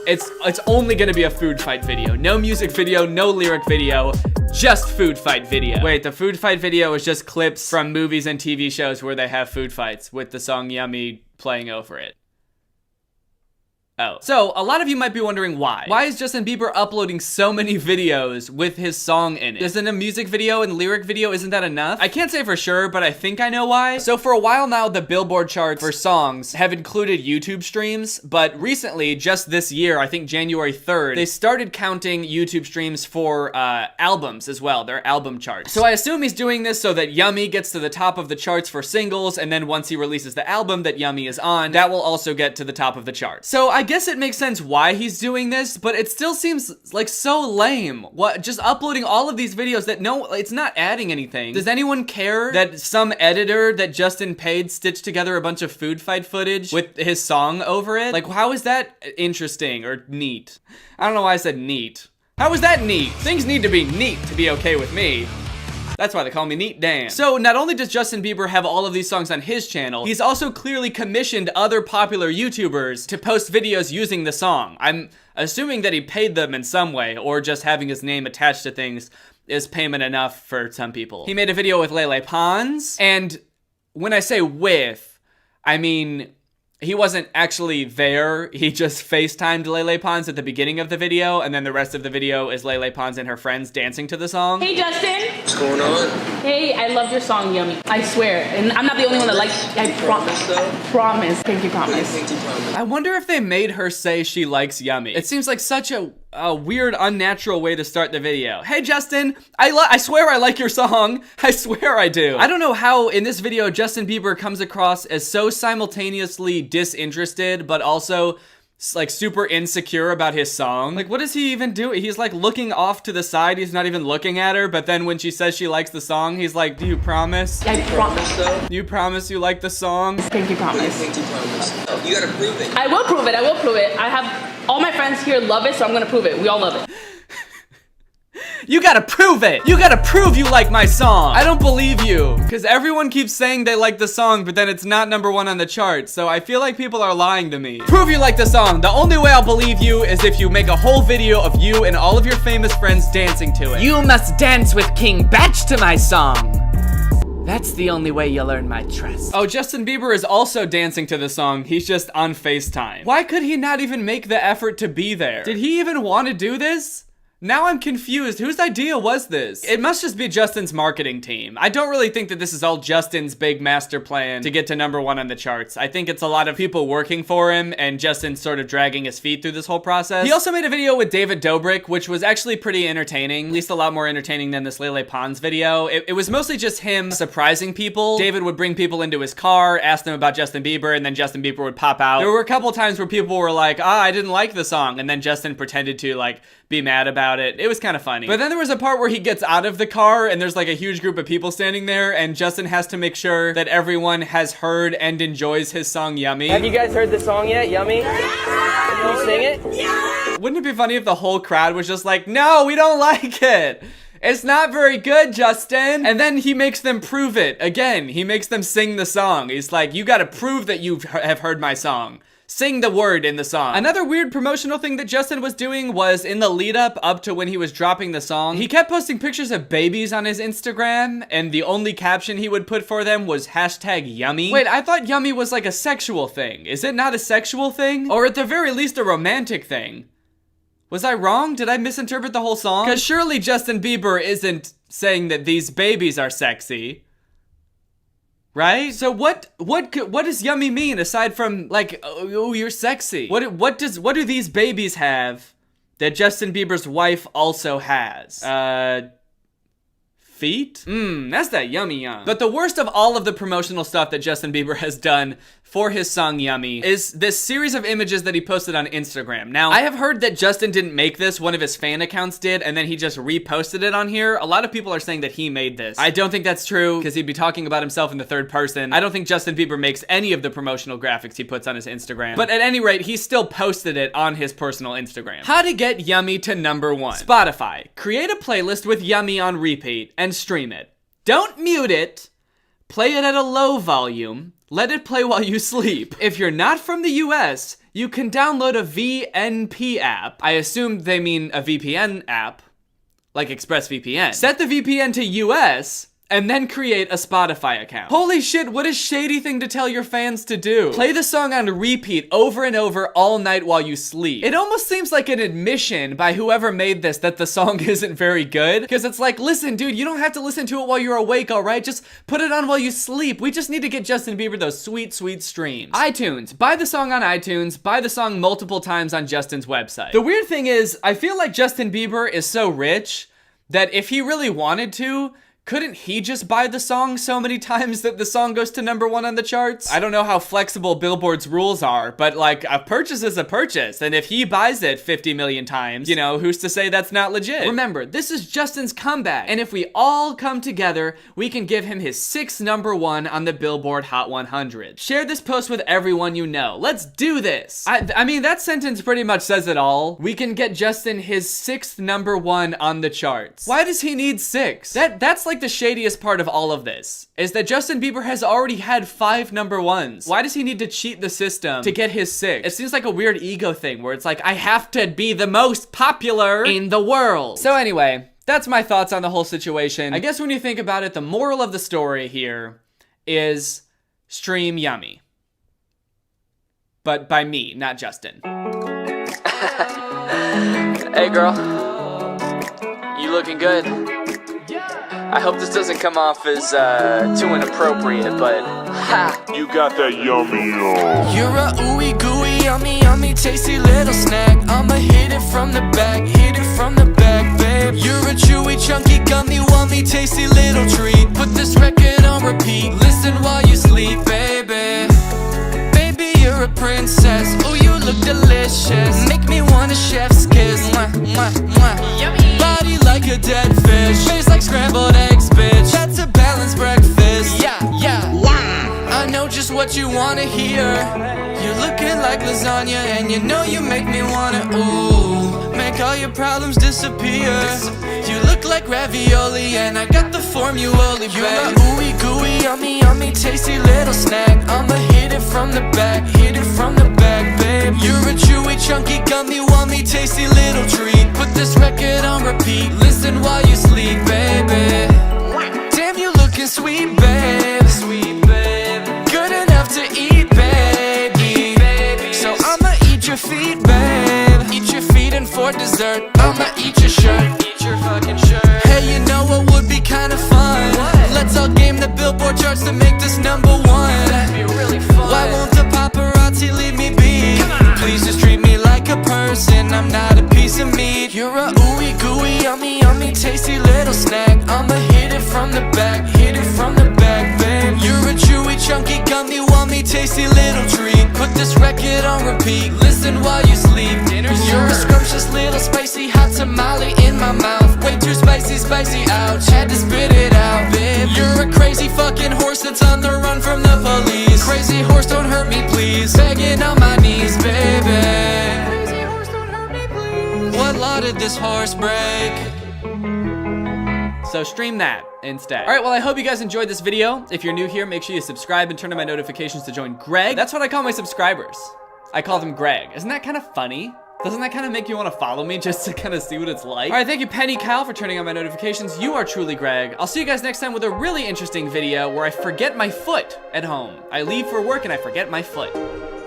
it's only gonna be a food fight video. No music video, no lyric video, just food fight video. Wait, the food fight video is just clips from movies and TV shows where they have food fights with the song Yummy playing over it. Oh. So, a lot of you might be wondering why. Why is Justin Bieber uploading so many videos with his song in it? Isn't a music video and lyric video, isn't that enough? I can't say for sure, but I think I know why. So for a while now, the Billboard charts for songs have included YouTube streams, but recently, just this year, I think January 3rd, they started counting YouTube streams for albums as well, their album charts. So I assume he's doing this so that Yummy gets to the top of the charts for singles, and then once he releases the album that Yummy is on, that will also get to the top of the charts. So I guess it makes sense why he's doing this, but it still seems like so lame. What, just uploading all of these videos that it's not adding anything. Does anyone care that some editor that Justin paid stitched together a bunch of food fight footage with his song over it? Like, how is that interesting or neat? I don't know why I said neat. How is that neat? Things need to be neat to be okay with me. That's why they call me Neat Dan. So not only does Justin Bieber have all of these songs on his channel, he's also clearly commissioned other popular YouTubers to post videos using the song. I'm assuming that he paid them in some way, or just having his name attached to things is payment enough for some people. He made a video with Lele Pons, and when I say with, I mean he wasn't actually there. He just FaceTimed Lele Pons at the beginning of the video, and then the rest of the video is Lele Pons and her friends dancing to the song. Hey, Justin. What's going on? Hey, I love your song, Yummy. I swear. And I'm not the only one that likes it. I promise. Pinky promise. Pinky promise. I wonder if they made her say she likes Yummy. It seems like such a weird, unnatural way to start the video. Hey, Justin, I swear I like your song. I swear I do. I don't know how in this video Justin Bieber comes across as so simultaneously disinterested, but also like super insecure about his song. Like, what does he even do? He's like looking off to the side. He's not even looking at her, but then when she says she likes the song, he's like, do you promise? I promise. Do you promise you like the song? Pinky promise. Pinky promise. Oh, you gotta prove it. I will prove it. I will prove it. I have all my friends here love it, so I'm gonna prove it. We all love it. You gotta prove it! You gotta prove you like my song! I don't believe you, because everyone keeps saying they like the song, but then it's not #1 on the chart, so I feel like people are lying to me. Prove you like the song. The only way I'll believe you is if you make a whole video of you and all of your famous friends dancing to it. You must dance with King Batch to my song. That's the only way you'll earn my trust. Oh, Justin Bieber is also dancing to the song. He's just on FaceTime. Why could he not even make the effort to be there? Did he even want to do this? Now I'm confused. Whose idea was this? It must just be Justin's marketing team. I don't really think that this is all Justin's big master plan to get to #1 on the charts. I think it's a lot of people working for him and Justin sort of dragging his feet through this whole process. He also made a video with David Dobrik, which was actually pretty entertaining, at least a lot more entertaining than this Lele Pons video. It was mostly just him surprising people. David would bring people into his car, ask them about Justin Bieber, and then Justin Bieber would pop out. There were a couple times where people were like, I didn't like the song, and then Justin pretended to like be mad about it. It was kind of funny. But then there was a part where he gets out of the car and there's like a huge group of people standing there and Justin has to make sure that everyone has heard and enjoys his song Yummy. Have you guys heard the song yet, Yummy? Can you sing it? Yeah! Wouldn't it be funny if the whole crowd was just like, no, we don't like it. It's not very good, Justin. And then he makes them prove it. Again, he makes them sing the song. He's like, you gotta prove that you have heard my song. Sing the word in the song. Another weird promotional thing that Justin was doing was in the lead up to when he was dropping the song, he kept posting pictures of babies on his Instagram, and the only caption he would put for them was #yummy. Wait, I thought yummy was like a sexual thing. Is it not a sexual thing? Or at the very least a romantic thing? Was I wrong? Did I misinterpret the whole song? Because surely Justin Bieber isn't saying that these babies are sexy. Right? So what does yummy mean aside from like, oh, you're sexy? What do these babies have that Justin Bieber's wife also has? Feet? That's that yummy yum. But the worst of all of the promotional stuff that Justin Bieber has done for his song Yummy is this series of images that he posted on Instagram. Now, I have heard that Justin didn't make this, one of his fan accounts did, and then he just reposted it on here. A lot of people are saying that he made this. I don't think that's true, because he'd be talking about himself in the third person. I don't think Justin Bieber makes any of the promotional graphics he puts on his Instagram. But at any rate, he still posted it on his personal Instagram. How to get Yummy to #1. Spotify. Create a playlist with Yummy on repeat and stream it. Don't mute it. Play it at a low volume. Let it play while you sleep. If you're not from the US, you can download a VNP app. I assume they mean a VPN app, like ExpressVPN. Set the VPN to US, and then create a Spotify account. Holy shit, what a shady thing to tell your fans to do. Play the song on repeat over and over all night while you sleep. It almost seems like an admission by whoever made this that the song isn't very good, because it's like, listen, dude, you don't have to listen to it while you're awake, all right? Just put it on while you sleep. We just need to get Justin Bieber those sweet, sweet streams. iTunes. Buy the song on iTunes. Buy the song multiple times on Justin's website. The weird thing is, I feel like Justin Bieber is so rich that if he really wanted to, couldn't he just buy the song so many times that the song goes to #1 on the charts? I don't know how flexible Billboard's rules are, but like, a purchase is a purchase, and if he buys it 50 million times, you know, who's to say that's not legit? Remember, this is Justin's comeback, and if we all come together, we can give him his 6th #1 on the Billboard Hot 100. Share this post with everyone you know. Let's do this! I mean, that sentence pretty much says it all. We can get Justin his 6th #1 on the charts. Why does he need 6? That's like the shadiest part of all of this, is that Justin Bieber has already had 5 #1s. Why does he need to cheat the system to get his 6? It seems like a weird ego thing where it's like, I have to be the most popular in the world. So anyway, that's my thoughts on the whole situation. I guess when you think about it, the moral of the story here is stream Yummy. But by me, not Justin. Hey girl, you looking good? I hope this doesn't come off as too inappropriate, but ha! You got that yummy on. You're a ooey gooey, yummy, yummy, tasty little snack. I'ma hit it from the back, babe. You're a chewy, chunky, gummy, wummy, tasty little treat. Put this record on repeat, listen while you sleep, baby. Baby, you're a princess, ooh, you look delicious. Make me want a chef's kiss, mwah, mwah, mwah. Yummy. Body like a dead fish, face like scrambled eggs, bitch. That's a balanced breakfast, yeah. I know just what you wanna hear. You're looking like lasagna, and you know you make me wanna, ooh, make all your problems disappear. You look like ravioli, and I got the formula, babe. You're a ooey gooey, yummy, yummy, tasty little snack. I'ma hit it from the back, babe. You're a chewy, chunky, gummy, wummy, tasty little treat. Put this record on repeat, listen while you sleep, baby. Damn, you looking sweet, babe. Good enough to eat, baby. So I'ma eat your feet, babe. Eat your feet, and for dessert, I'ma eat your shirt. Eat your fucking shirt. Hey, you know what would be kinda fun? What? Let's all game the Billboard charts to make this #1. That'd be really fun. Why won't the paparazzi leave me be? Please just treat me like a person, I'm not a piece of meat. You're a ooey gooey, yummy, yummy, tasty little snack. I'ma hit it from the back, hit it from the back, babe. You're a chewy, chunky, gummy, wummy, tasty little treat. Put this record on repeat, listen while you sleep. You're a scrumptious little spicy hot tamale in my mouth. Way too spicy, spicy, ouch, had to spit it out, babe. You're a crazy fucking horse that's on the run from the police. Crazy horse, don't hurt me, please. Begging on my knees, baby. Crazy horse, don't hurt me, please. What law did this horse break? So stream that instead. All right, well, I hope you guys enjoyed this video. If you're new here, make sure you subscribe and turn on my notifications to join Greg. That's what I call my subscribers. I call them Greg. Isn't that kind of funny? Doesn't that kind of make you want to follow me just to kind of see what it's like? All right, thank you, Penny Cal, for turning on my notifications. You are truly Greg. I'll see you guys next time with a really interesting video where I forget my foot at home. I leave for work and I forget my foot.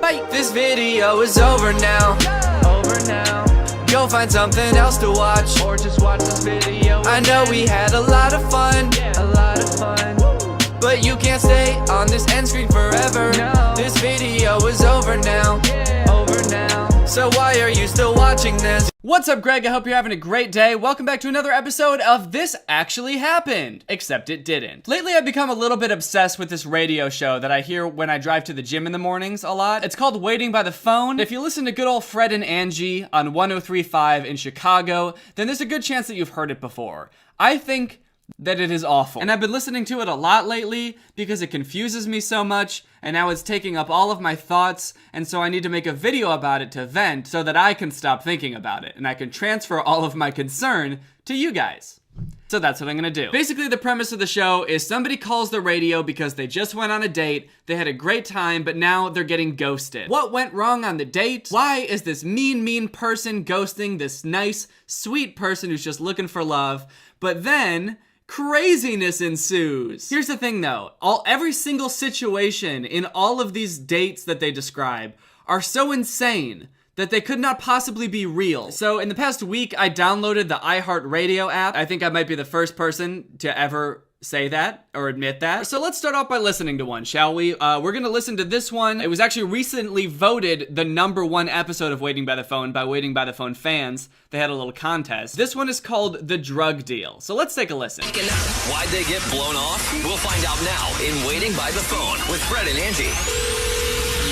Bye. This video is over now. Over now. Go find something else to watch, or just watch this video. I know we had a lot of fun, a lot of fun, but you can't stay on this end screen forever. No. This video is over now, over now. So why are you still watching this? What's up, Greg? I hope you're having a great day. Welcome back to another episode of This Actually Happened, except it didn't. Lately, I've become a little bit obsessed with this radio show that I hear when I drive to the gym in the mornings a lot. It's called Waiting by the Phone. If you listen to good old Fred and Angie on 103.5 in Chicago, then there's a good chance that you've heard it before. I think that it is awful. And I've been listening to it a lot lately because it confuses me so much, and now it's taking up all of my thoughts, and so I need to make a video about it to vent so that I can stop thinking about it, and I can transfer all of my concern to you guys. So that's what I'm gonna do. Basically, the premise of the show is somebody calls the radio because they just went on a date, they had a great time, but now they're getting ghosted. What went wrong on the date? Why is this mean person ghosting this nice, sweet person who's just looking for love? But then craziness ensues. Here's the thing though, every single situation in all of these dates that they describe are so insane that they could not possibly be real. So in the past week, I downloaded the iHeartRadio app. I think I might be the first person to ever say that or admit that. So let's start off by listening to one, shall we? We're gonna listen to this one. It was actually recently voted the #1 episode of Waiting by the Phone by Waiting by the Phone fans. They had a little contest. This one is called The Drug Deal. So let's take a listen. Why'd they get blown off? We'll find out now in Waiting by the Phone with Fred and Angie.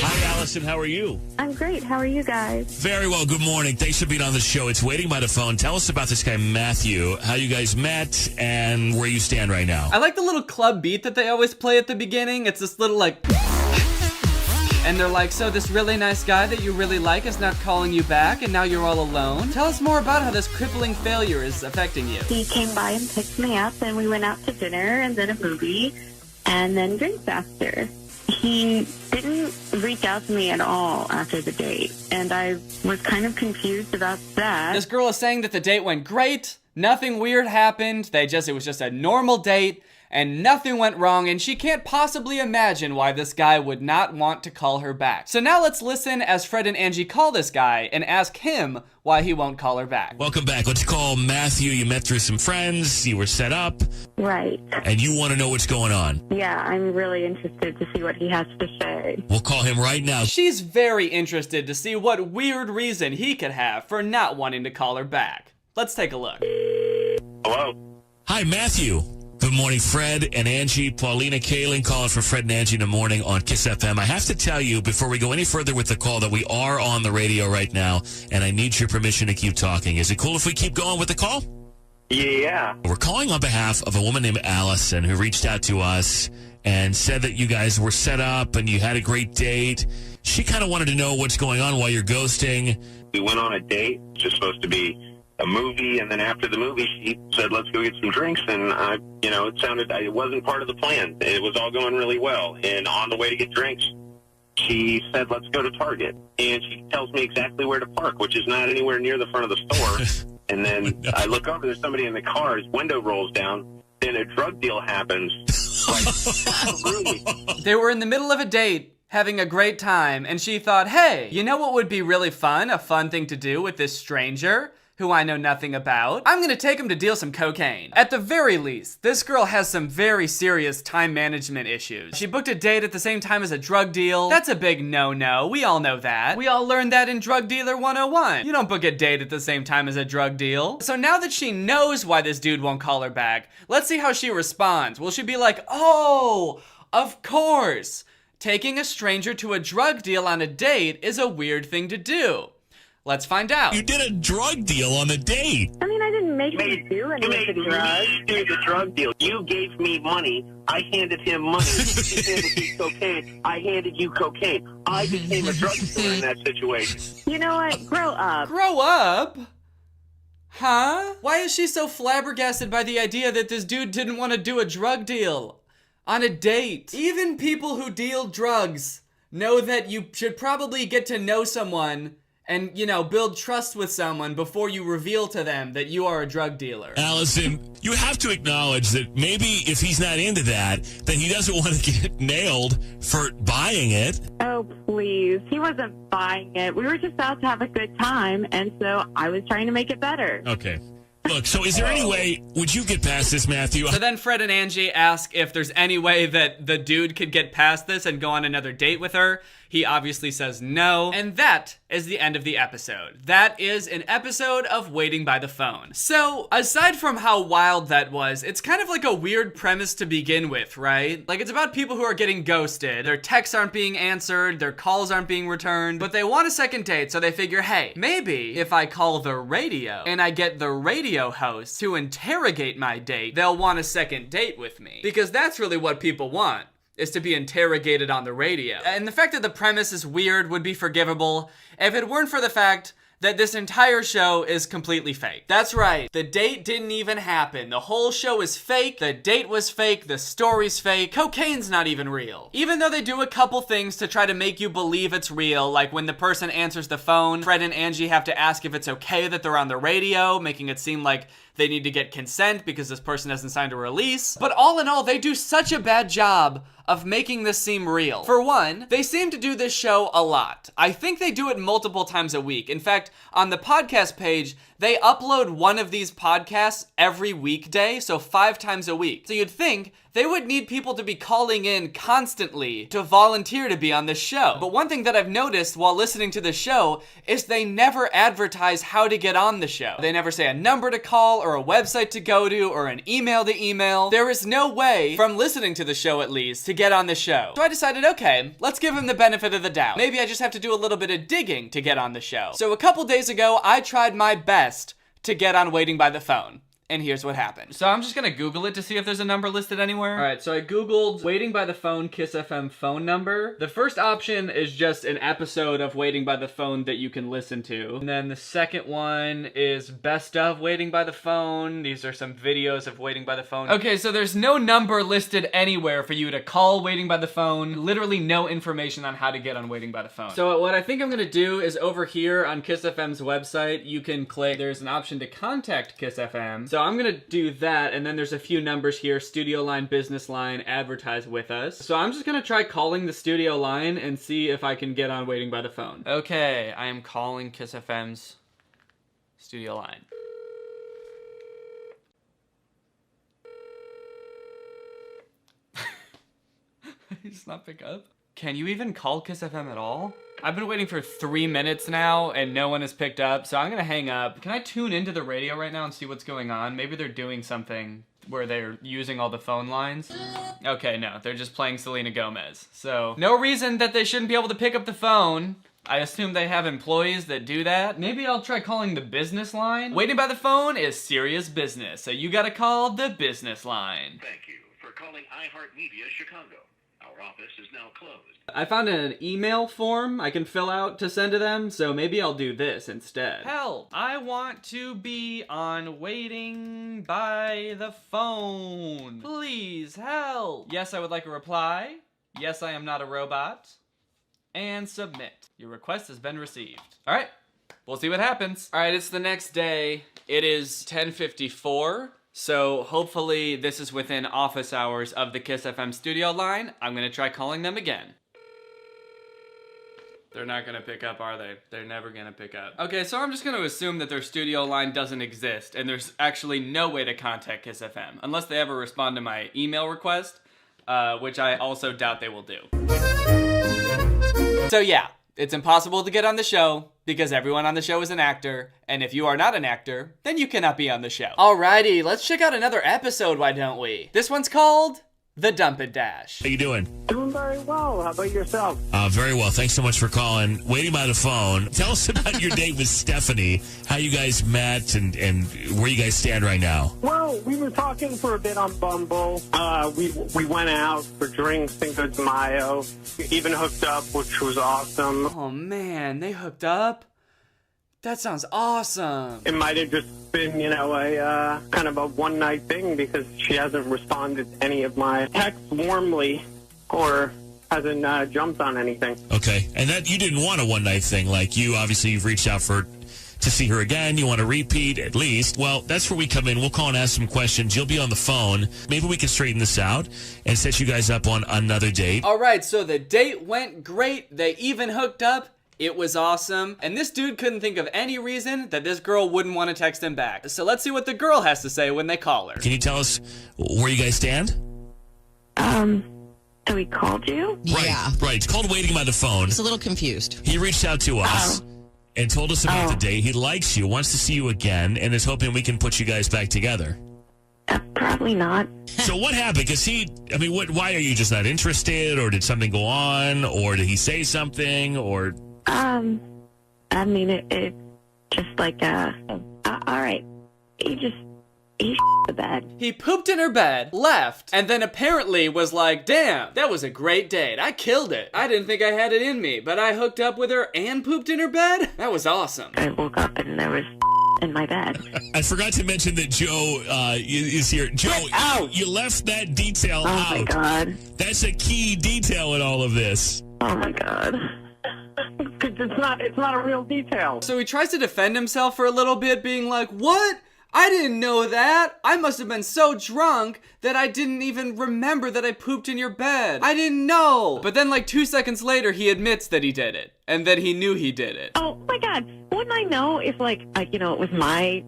Hi, Allison. How are you? I'm great. How are you guys? Very well. Good morning. Thanks for being on the show. It's Waiting by the Phone. Tell us about this guy, Matthew, how you guys met and where you stand right now. I like the little club beat that they always play at the beginning. It's this little like... And they're like, so this really nice guy that you really like is not calling you back and now you're all alone? Tell us more about how this crippling failure is affecting you. He came by and picked me up and we went out to dinner and then a movie and then drinks after. He didn't reach out to me at all after the date, and I was kind of confused about that. This girl is saying that the date went great, nothing weird happened, it was just a normal date, and nothing went wrong, and she can't possibly imagine why this guy would not want to call her back. So now let's listen as Fred and Angie call this guy and ask him why he won't call her back. Welcome back. Let's call Matthew. You met through some friends, you were set up. Right. And you want to know what's going on. Yeah, I'm really interested to see what he has to say. We'll call him right now. She's very interested to see what weird reason he could have for not wanting to call her back. Let's take a look. Hello? Hi, Matthew. Good morning, Fred and Angie. Paulina Kaling calling for Fred and Angie in the morning on Kiss FM. I have to tell you, before we go any further with the call, that we are on the radio right now, and I need your permission to keep talking. Is it cool if we keep going with the call? Yeah. We're calling on behalf of a woman named Allison who reached out to us and said that you guys were set up and you had a great date. She kind of wanted to know what's going on, why you're ghosting. We went on a date. It's just supposed to be a movie, and then after the movie, she said, let's go get some drinks, and it wasn't part of the plan. It was all going really well, and on the way to get drinks, she said, let's go to Target, and she tells me exactly where to park, which is not anywhere near the front of the store, and then I look over, there's somebody in the car, his window rolls down, then a drug deal happens. They were in the middle of a date, having a great time, and she thought, hey, you know what would be really fun? A fun thing to do with this stranger who I know nothing about? I'm gonna take him to deal some cocaine. At the very least, this girl has some very serious time management issues. She booked a date at the same time as a drug deal. That's a big no-no. We all know that. We all learned that in Drug Dealer 101. You don't book a date at the same time as a drug deal. So now that she knows why this dude won't call her back, let's see how she responds. Will she be like, oh, of course. Taking a stranger to a drug deal on a date is a weird thing to do. Let's find out. You did a drug deal on the date. I mean, I didn't make him do any of the drugs. You do the drug deal. You gave me money. I handed him money. He handed me cocaine. I handed you cocaine. I became a drug dealer in that situation. You know what? Grow up. Grow up? Huh? Why is she so flabbergasted by the idea that this dude didn't want to do a drug deal on a date? Even people who deal drugs know that you should probably get to know someone and, you know, build trust with someone before you reveal to them that you are a drug dealer. Allison, you have to acknowledge that maybe if he's not into that, then he doesn't want to get nailed for buying it. Oh, please. He wasn't buying it. We were just out to have a good time, and so I was trying to make it better. Okay. Look, so is there any way, would you get past this, Matthew? So then Fred and Angie ask if there's any way that the dude could get past this and go on another date with her. He obviously says no. And that is the end of the episode. That is an episode of Waiting by the Phone. So aside from how wild that was, it's kind of like a weird premise to begin with, right? Like, it's about people who are getting ghosted. Their texts aren't being answered, their calls aren't being returned, but they want a second date, so they figure, hey, maybe if I call the radio and I get the radio host to interrogate my date, they'll want a second date with me. Because that's really what people want, is to be interrogated on the radio. And the fact that the premise is weird would be forgivable if it weren't for the fact that this entire show is completely fake. That's right, the date didn't even happen. The whole show is fake, the date was fake, the story's fake, cocaine's not even real. Even though they do a couple things to try to make you believe it's real, like when the person answers the phone, Fred and Angie have to ask if it's okay that they're on the radio, making it seem like they need to get consent because this person hasn't signed a release. But all in all, they do such a bad job of making this seem real. For one, they seem to do this show a lot. I think they do it multiple times a week. In fact, on the podcast page, they upload one of these podcasts every weekday, so 5 times a week. So you'd think they would need people to be calling in constantly to volunteer to be on this show. But one thing that I've noticed while listening to the show is they never advertise how to get on the show. They never say a number to call or a website to go to or an email to email. There is no way, from listening to the show at least, to get on the show. So I decided, okay, let's give him the benefit of the doubt. Maybe I just have to do a little bit of digging to get on the show. So a couple days ago, I tried my best to get on Waiting by the Phone. And here's what happened. So I'm just gonna Google it to see if there's a number listed anywhere. All right, so I Googled Waiting by the Phone Kiss FM phone number. The first option is just an episode of Waiting by the Phone that you can listen to. And then the second one is Best of Waiting by the Phone. These are some videos of Waiting by the Phone. Okay, so there's no number listed anywhere for you to call Waiting by the Phone. Literally no information on how to get on Waiting by the Phone. So what I think I'm gonna do is over here on Kiss FM's website, you can click, there's an option to contact Kiss FM. So I'm gonna do that, and then there's a few numbers here: studio line, business line, advertise with us. So I'm just gonna try calling the studio line and see if I can get on Waiting by the Phone. Okay, I am calling Kiss FM's studio line. Just not pick up? Can you even call Kiss FM at all? I've been waiting for 3 minutes now and no one has picked up, so I'm gonna hang up. Can I tune into the radio right now and see what's going on? Maybe they're doing something where they're using all the phone lines. Okay, no, they're just playing Selena Gomez. So, no reason that they shouldn't be able to pick up the phone. I assume they have employees that do that. Maybe I'll try calling the business line. Waiting by the Phone is serious business, so you gotta call the business line. Thank you for calling iHeartMedia Chicago. Our office is now closed. I found an email form I can fill out to send to them, so maybe I'll do this instead. Help! I want to be on Waiting by the Phone. Please help! Yes, I would like a reply. Yes, I am not a robot. And submit. Your request has been received. All right, we'll see what happens. All right, it's the next day. It is 10:54. So hopefully this is within office hours of the Kiss FM studio line. I'm gonna try calling them again. They're not gonna pick up, are they? They're never gonna pick up. Okay, so I'm just gonna assume that their studio line doesn't exist and there's actually no way to contact Kiss FM unless they ever respond to my email request, which I also doubt they will do. So yeah, it's impossible to get on the show because everyone on the show is an actor, and if you are not an actor, then you cannot be on the show. Alrighty, let's check out another episode, why don't we? This one's called The Dump and Dash. How you doing? Doing very well. How about yourself? Very well. Thanks so much for calling. Waiting by the phone. Tell us about your date with Stephanie, how you guys met, and where you guys stand right now. Well, we were talking for a bit on Bumble. We went out for drinks, Cinco de Mayo. We even hooked up, which was awesome. Oh man, they hooked up? That sounds awesome. It might have just been, a kind of a one-night thing because she hasn't responded to any of my texts warmly or hasn't jumped on anything. Okay, and that you didn't want a one-night thing. Like, you've reached out to see her again. You want to repeat at least. Well, that's where we come in. We'll call and ask some questions. You'll be on the phone. Maybe we can straighten this out and set you guys up on another date. All right, so the date went great. They even hooked up. It was awesome. And this dude couldn't think of any reason that this girl wouldn't want to text him back. So let's see what the girl has to say when they call her. Can you tell us where you guys stand? So he called you? Yeah. Right. It's called Waiting by the Phone. He's a little confused. He reached out to us and told us about the date. He likes you, wants to see you again, and is hoping we can put you guys back together. Probably not. So what happened? Because why are you just not interested, or did something go on, or did he say something, or... It just like, all right. He the bed. He pooped in her bed, left, and then apparently was like, damn, that was a great date. I killed it. I didn't think I had it in me, but I hooked up with her and pooped in her bed? That was awesome. I woke up and there was in my bed. I forgot to mention that Joe is here. Joe, you left that detail out. Oh my God. That's a key detail in all of this. Oh my God. It's not a real detail. So he tries to defend himself for a little bit, being like, what? I didn't know that. I must have been so drunk that I didn't even remember that I pooped in your bed. I didn't know. But then 2 seconds later, he admits that he did it and that he knew he did it. Oh my God. Wouldn't I know if it was my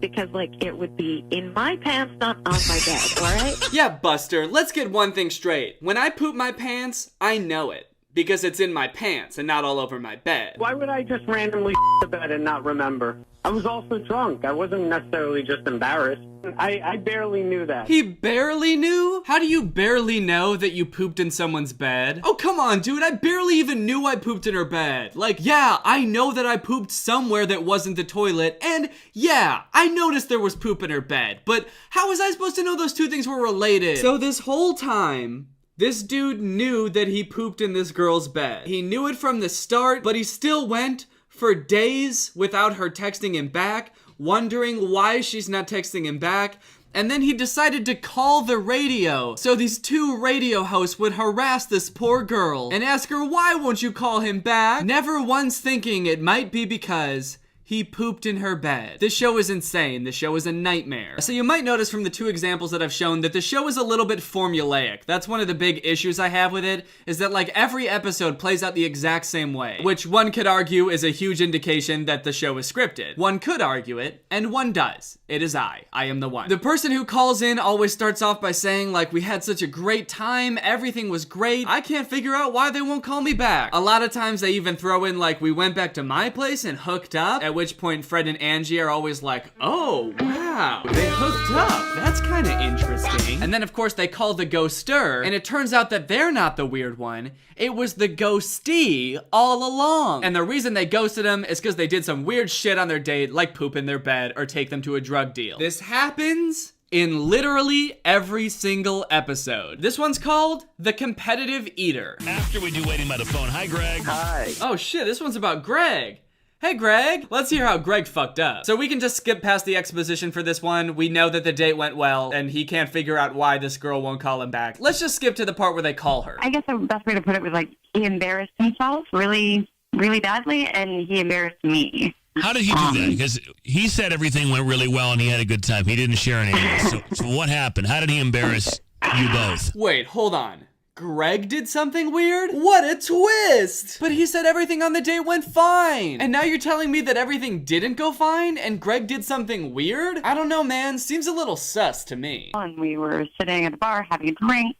because it would be in my pants, not on my bed, all right? Yeah, Buster, let's get one thing straight. When I poop my pants, I know it. Because it's in my pants and not all over my bed. Why would I just randomly the bed and not remember? I was also drunk. I wasn't necessarily just embarrassed. I barely knew that. He barely knew? How do you barely know that you pooped in someone's bed? Oh, come on, dude. I barely even knew I pooped in her bed. Yeah, I know that I pooped somewhere that wasn't the toilet. And yeah, I noticed there was poop in her bed. But how was I supposed to know those two things were related? So this whole time... this dude knew that he pooped in this girl's bed. He knew it from the start, but he still went for days without her texting him back, wondering why she's not texting him back. And then he decided to call the radio. So these two radio hosts would harass this poor girl and ask her, why won't you call him back? Never once thinking it might be because he pooped in her bed. This show is insane. This show is a nightmare. So you might notice from the two examples that I've shown that the show is a little bit formulaic. That's one of the big issues I have with it, is that every episode plays out the exact same way, which one could argue is a huge indication that the show is scripted. One could argue it, and one does. It is I am the one. The person who calls in always starts off by saying we had such a great time, everything was great, I can't figure out why they won't call me back. A lot of times they even throw in we went back to my place and hooked up, at which point Fred and Angie are always like, oh, wow, they hooked up. That's kind of interesting. And then, of course, they call the ghoster, and it turns out that they're not the weird one. It was the ghostee all along. And the reason they ghosted him is because they did some weird shit on their date, like poop in their bed or take them to a drug deal. This happens in literally every single episode. This one's called The Competitive Eater. After we do Waiting by the Phone, hi, Greg. Hi. Oh, shit, this one's about Greg. Hey, Greg. Let's hear how Greg fucked up. So we can just skip past the exposition for this one. We know that the date went well, and he can't figure out why this girl won't call him back. Let's just skip to the part where they call her. I guess the best way to put it was he embarrassed himself really, really badly, and he embarrassed me. How did he do that? Because he said everything went really well and he had a good time. He didn't share anything. So what happened? How did he embarrass you both? Wait, hold on. Greg did something weird? What a twist! But he said everything on the date went fine. And now you're telling me that everything didn't go fine and Greg did something weird? I don't know, man. Seems a little sus to me. And we were sitting at a bar having a drink,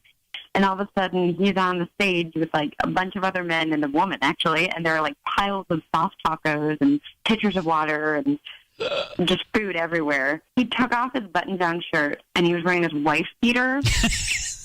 and all of a sudden he's on the stage with like a bunch of other men and a woman actually, and there are like piles of soft tacos and pitchers of water and just food everywhere. He took off his button-down shirt and he was wearing his wife's beater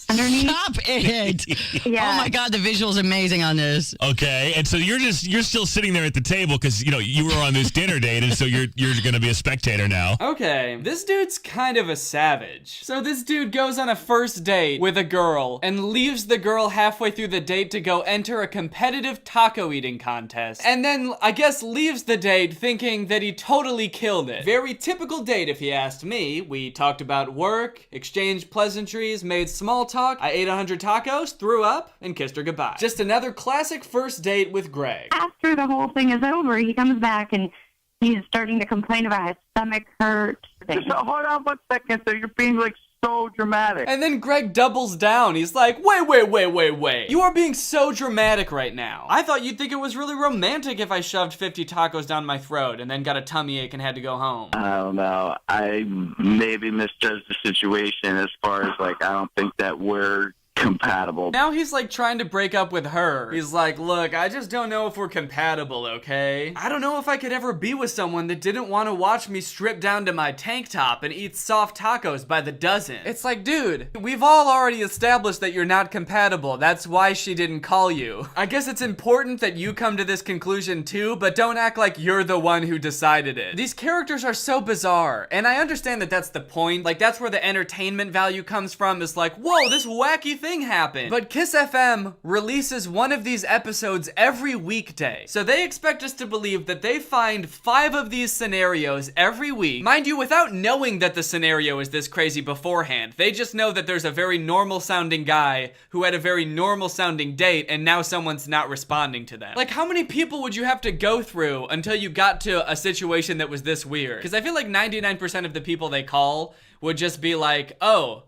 underneath. Stop it! Yeah. Oh my God, the visual's amazing on this. Okay, and so you're still sitting there at the table because you were on this dinner date, and so you're going to be a spectator now. Okay, this dude's kind of a savage. So this dude goes on a first date with a girl and leaves the girl halfway through the date to go enter a competitive taco eating contest, and then I guess leaves the date thinking that he totally killed it. Very typical date if you asked me. We talked about work, exchanged pleasantries, made small talk. I ate 100 tacos, threw up, and kissed her goodbye. Just another classic first date with Greg. After the whole thing is over, he comes back and he's starting to complain about his stomach hurt. So hold on 1 second. So you're being like so dramatic. And then Greg doubles down. He's like, wait. You are being so dramatic right now. I thought you'd think it was really romantic if I shoved 50 tacos down my throat and then got a tummy ache and had to go home. I don't know. I maybe misjudged the situation as far as like, I don't think that we're compatible. Now he's like trying to break up with her. He's like, look, I just don't know if we're compatible, okay? I don't know if I could ever be with someone that didn't want to watch me strip down to my tank top and eat soft tacos by the dozen. It's like, dude, we've all already established that you're not compatible. That's why she didn't call you. I guess it's important that you come to this conclusion too, but don't act like you're the one who decided it. These characters are so bizarre, and I understand that that's the point. Like, that's where the entertainment value comes from, is like, whoa, this wacky thing happened. But Kiss FM releases one of these episodes every weekday. So they expect us to believe that they find 5 of these scenarios every week. Mind you, without knowing that the scenario is this crazy beforehand. They just know that there's a very normal sounding guy who had a very normal sounding date and now someone's not responding to them. Like, how many people would you have to go through until you got to a situation that was this weird? Because I feel like 99% of the people they call would just be like, oh,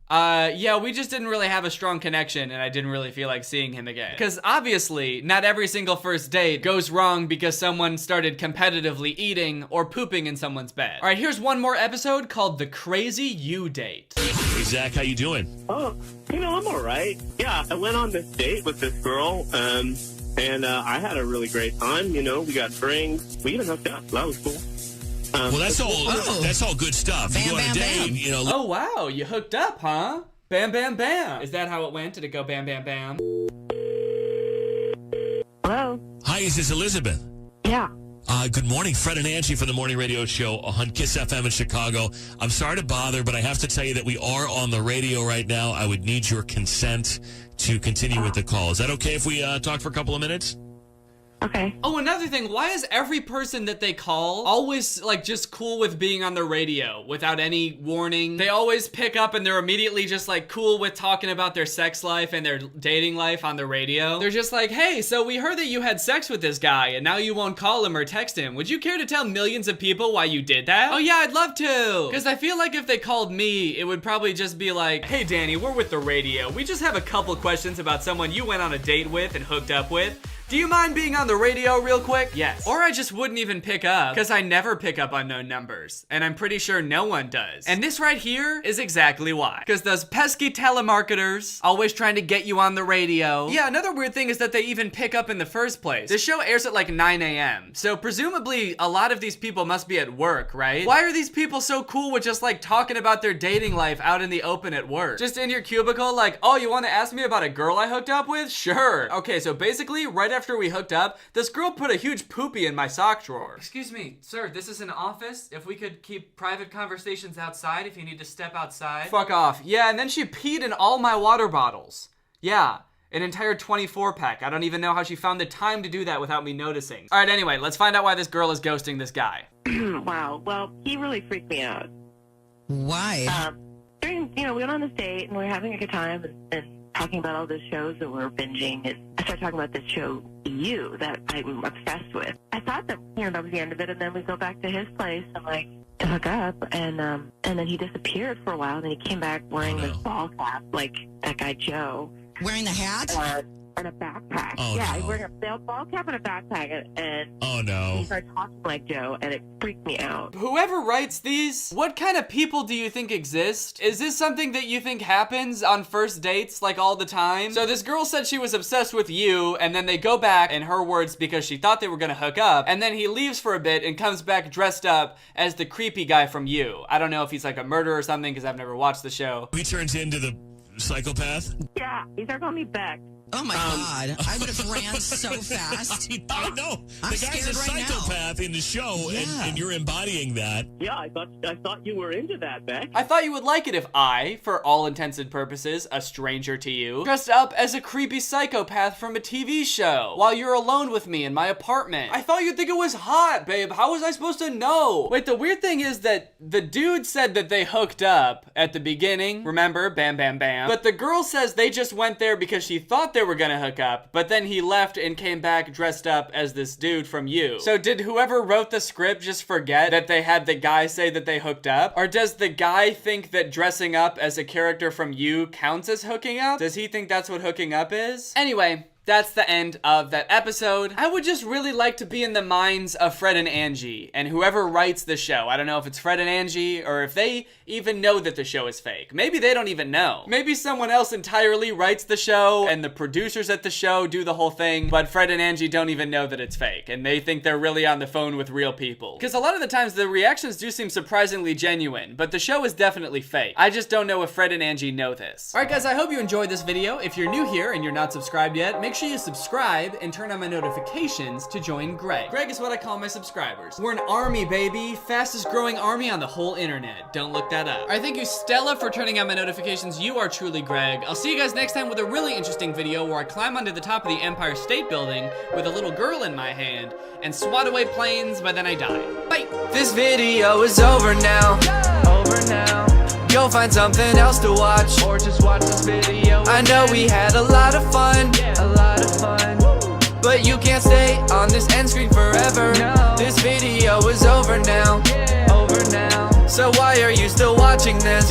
yeah, we just didn't really have a strong connection and I didn't really feel like seeing him again. Because obviously, not every single first date goes wrong because someone started competitively eating or pooping in someone's bed. All right, here's one more episode called The Crazy You Date. Hey, Zach, how you doing? Oh, I'm all right. Yeah, I went on this date with this girl, and I had a really great time. We got drinks. We even hooked up. That was cool. Well, that's all good stuff. Bam, you go on a bam, date, bam. Oh, wow, you hooked up, huh? Bam, bam, bam. Is that how it went? Did it go bam, bam, bam? Hello? Hi, is this Elizabeth? Yeah. Good morning, Fred and Angie from the Morning Radio Show on Kiss FM in Chicago. I'm sorry to bother, but I have to tell you that we are on the radio right now. I would need your consent to continue with the call. Is that okay if we talk for a couple of minutes? Okay. Oh, another thing, why is every person that they call always, like, just cool with being on the radio without any warning? They always pick up and they're immediately just, like, cool with talking about their sex life and their dating life on the radio. They're just like, hey, so we heard that you had sex with this guy and now you won't call him or text him. Would you care to tell millions of people why you did that? Oh, yeah, I'd love to. Because I feel like if they called me, it would probably just be like, hey, Danny, we're with the radio. We just have a couple questions about someone you went on a date with and hooked up with. Do you mind being on the radio real quick? Yes. Or I just wouldn't even pick up, because I never pick up unknown numbers, and I'm pretty sure no one does. And this right here is exactly why. Because those pesky telemarketers always trying to get you on the radio. Yeah, another weird thing is that they even pick up in the first place. The show airs at like 9 a.m., so presumably a lot of these people must be at work, right? Why are these people so cool with just like talking about their dating life out in the open at work? Just in your cubicle, like, oh, you want to ask me about a girl I hooked up with? Sure. Okay, so basically, right after we hooked up, this girl put a huge poopy in my sock drawer. Excuse me, sir, this is an office. If we could keep private conversations outside, if you need to step outside. Fuck off. Yeah, and then she peed in all my water bottles. Yeah, an entire 24-pack. I don't even know how she found the time to do that without me noticing. All right, anyway, let's find out why this girl is ghosting this guy. Wow, well, he really freaked me out. Why? We went on this date and we were having a good time and talking about all those shows that we're binging, and I started talking about this show, You, that I'm obsessed with. I thought that, that was the end of it, and then we go back to his place and like to hook up, and then he disappeared for a while, and then he came back wearing this ball cap, like that guy Joe, Wearing the hat? And a backpack. Oh, yeah, no. he's wearing a baseball cap and a backpack, and Oh, no. he started talking like Joe, and it freaked me out. Whoever writes these, what kind of people do you think exist? Is this something that you think happens on first dates, like all the time? So this girl said she was obsessed with you, and then they go back, in her words, because she thought they were gonna hook up, and then he leaves for a bit and comes back dressed up as the creepy guy from You. I don't know if he's like a murderer or something, because I've never watched the show. He turns into the psychopath? Yeah, he started calling me Beck. Oh my God. I would have ran so fast. I know. I'm The guy's a scared right now. psychopath in the show, and you're embodying that. Yeah, I thought you were into that, Beck. I thought you would like it if I, for all intents and purposes, a stranger to you, dressed up as a creepy psychopath from a TV show while you're alone with me in my apartment. I thought you'd think it was hot, babe. How was I supposed to know? Wait, the weird thing is that the dude said that they hooked up at the beginning. Remember? Bam, bam, bam. But the girl says they just went there because she thought they were gonna hook up, but then he left and came back dressed up as this dude from You. So did whoever wrote the script just forget that they had the guy say that they hooked up? Or does the guy think that dressing up as a character from You counts as hooking up? Does he think that's what hooking up is? Anyway, that's the end of that episode. I would just really like to be in the minds of Fred and Angie and whoever writes the show. I don't know if it's Fred and Angie or if they even know that the show is fake. Maybe they don't even know. Maybe someone else entirely writes the show and the producers at the show do the whole thing, but Fred and Angie don't even know that it's fake and they think they're really on the phone with real people. Because a lot of the times the reactions do seem surprisingly genuine, but the show is definitely fake. I just don't know if Fred and Angie know this. Alright guys, I hope you enjoyed this video. If you're new here and you're not subscribed yet, make sure you subscribe and turn on my notifications to join Greg. Greg is what I call my subscribers. We're an army, baby. Fastest growing army on the whole internet. Don't look that up. Alright, thank you Stella for turning on my notifications. You are truly Greg. I'll see you guys next time with a really interesting video where I climb onto the top of the Empire State Building with a little girl in my hand and swat away planes, but then I die. Bye! This video is over now. Over now. Go find something else to watch, or just watch this video. I know we had a lot of fun, but you can't stay on this end screen forever. This video is over now, So why are you still watching this?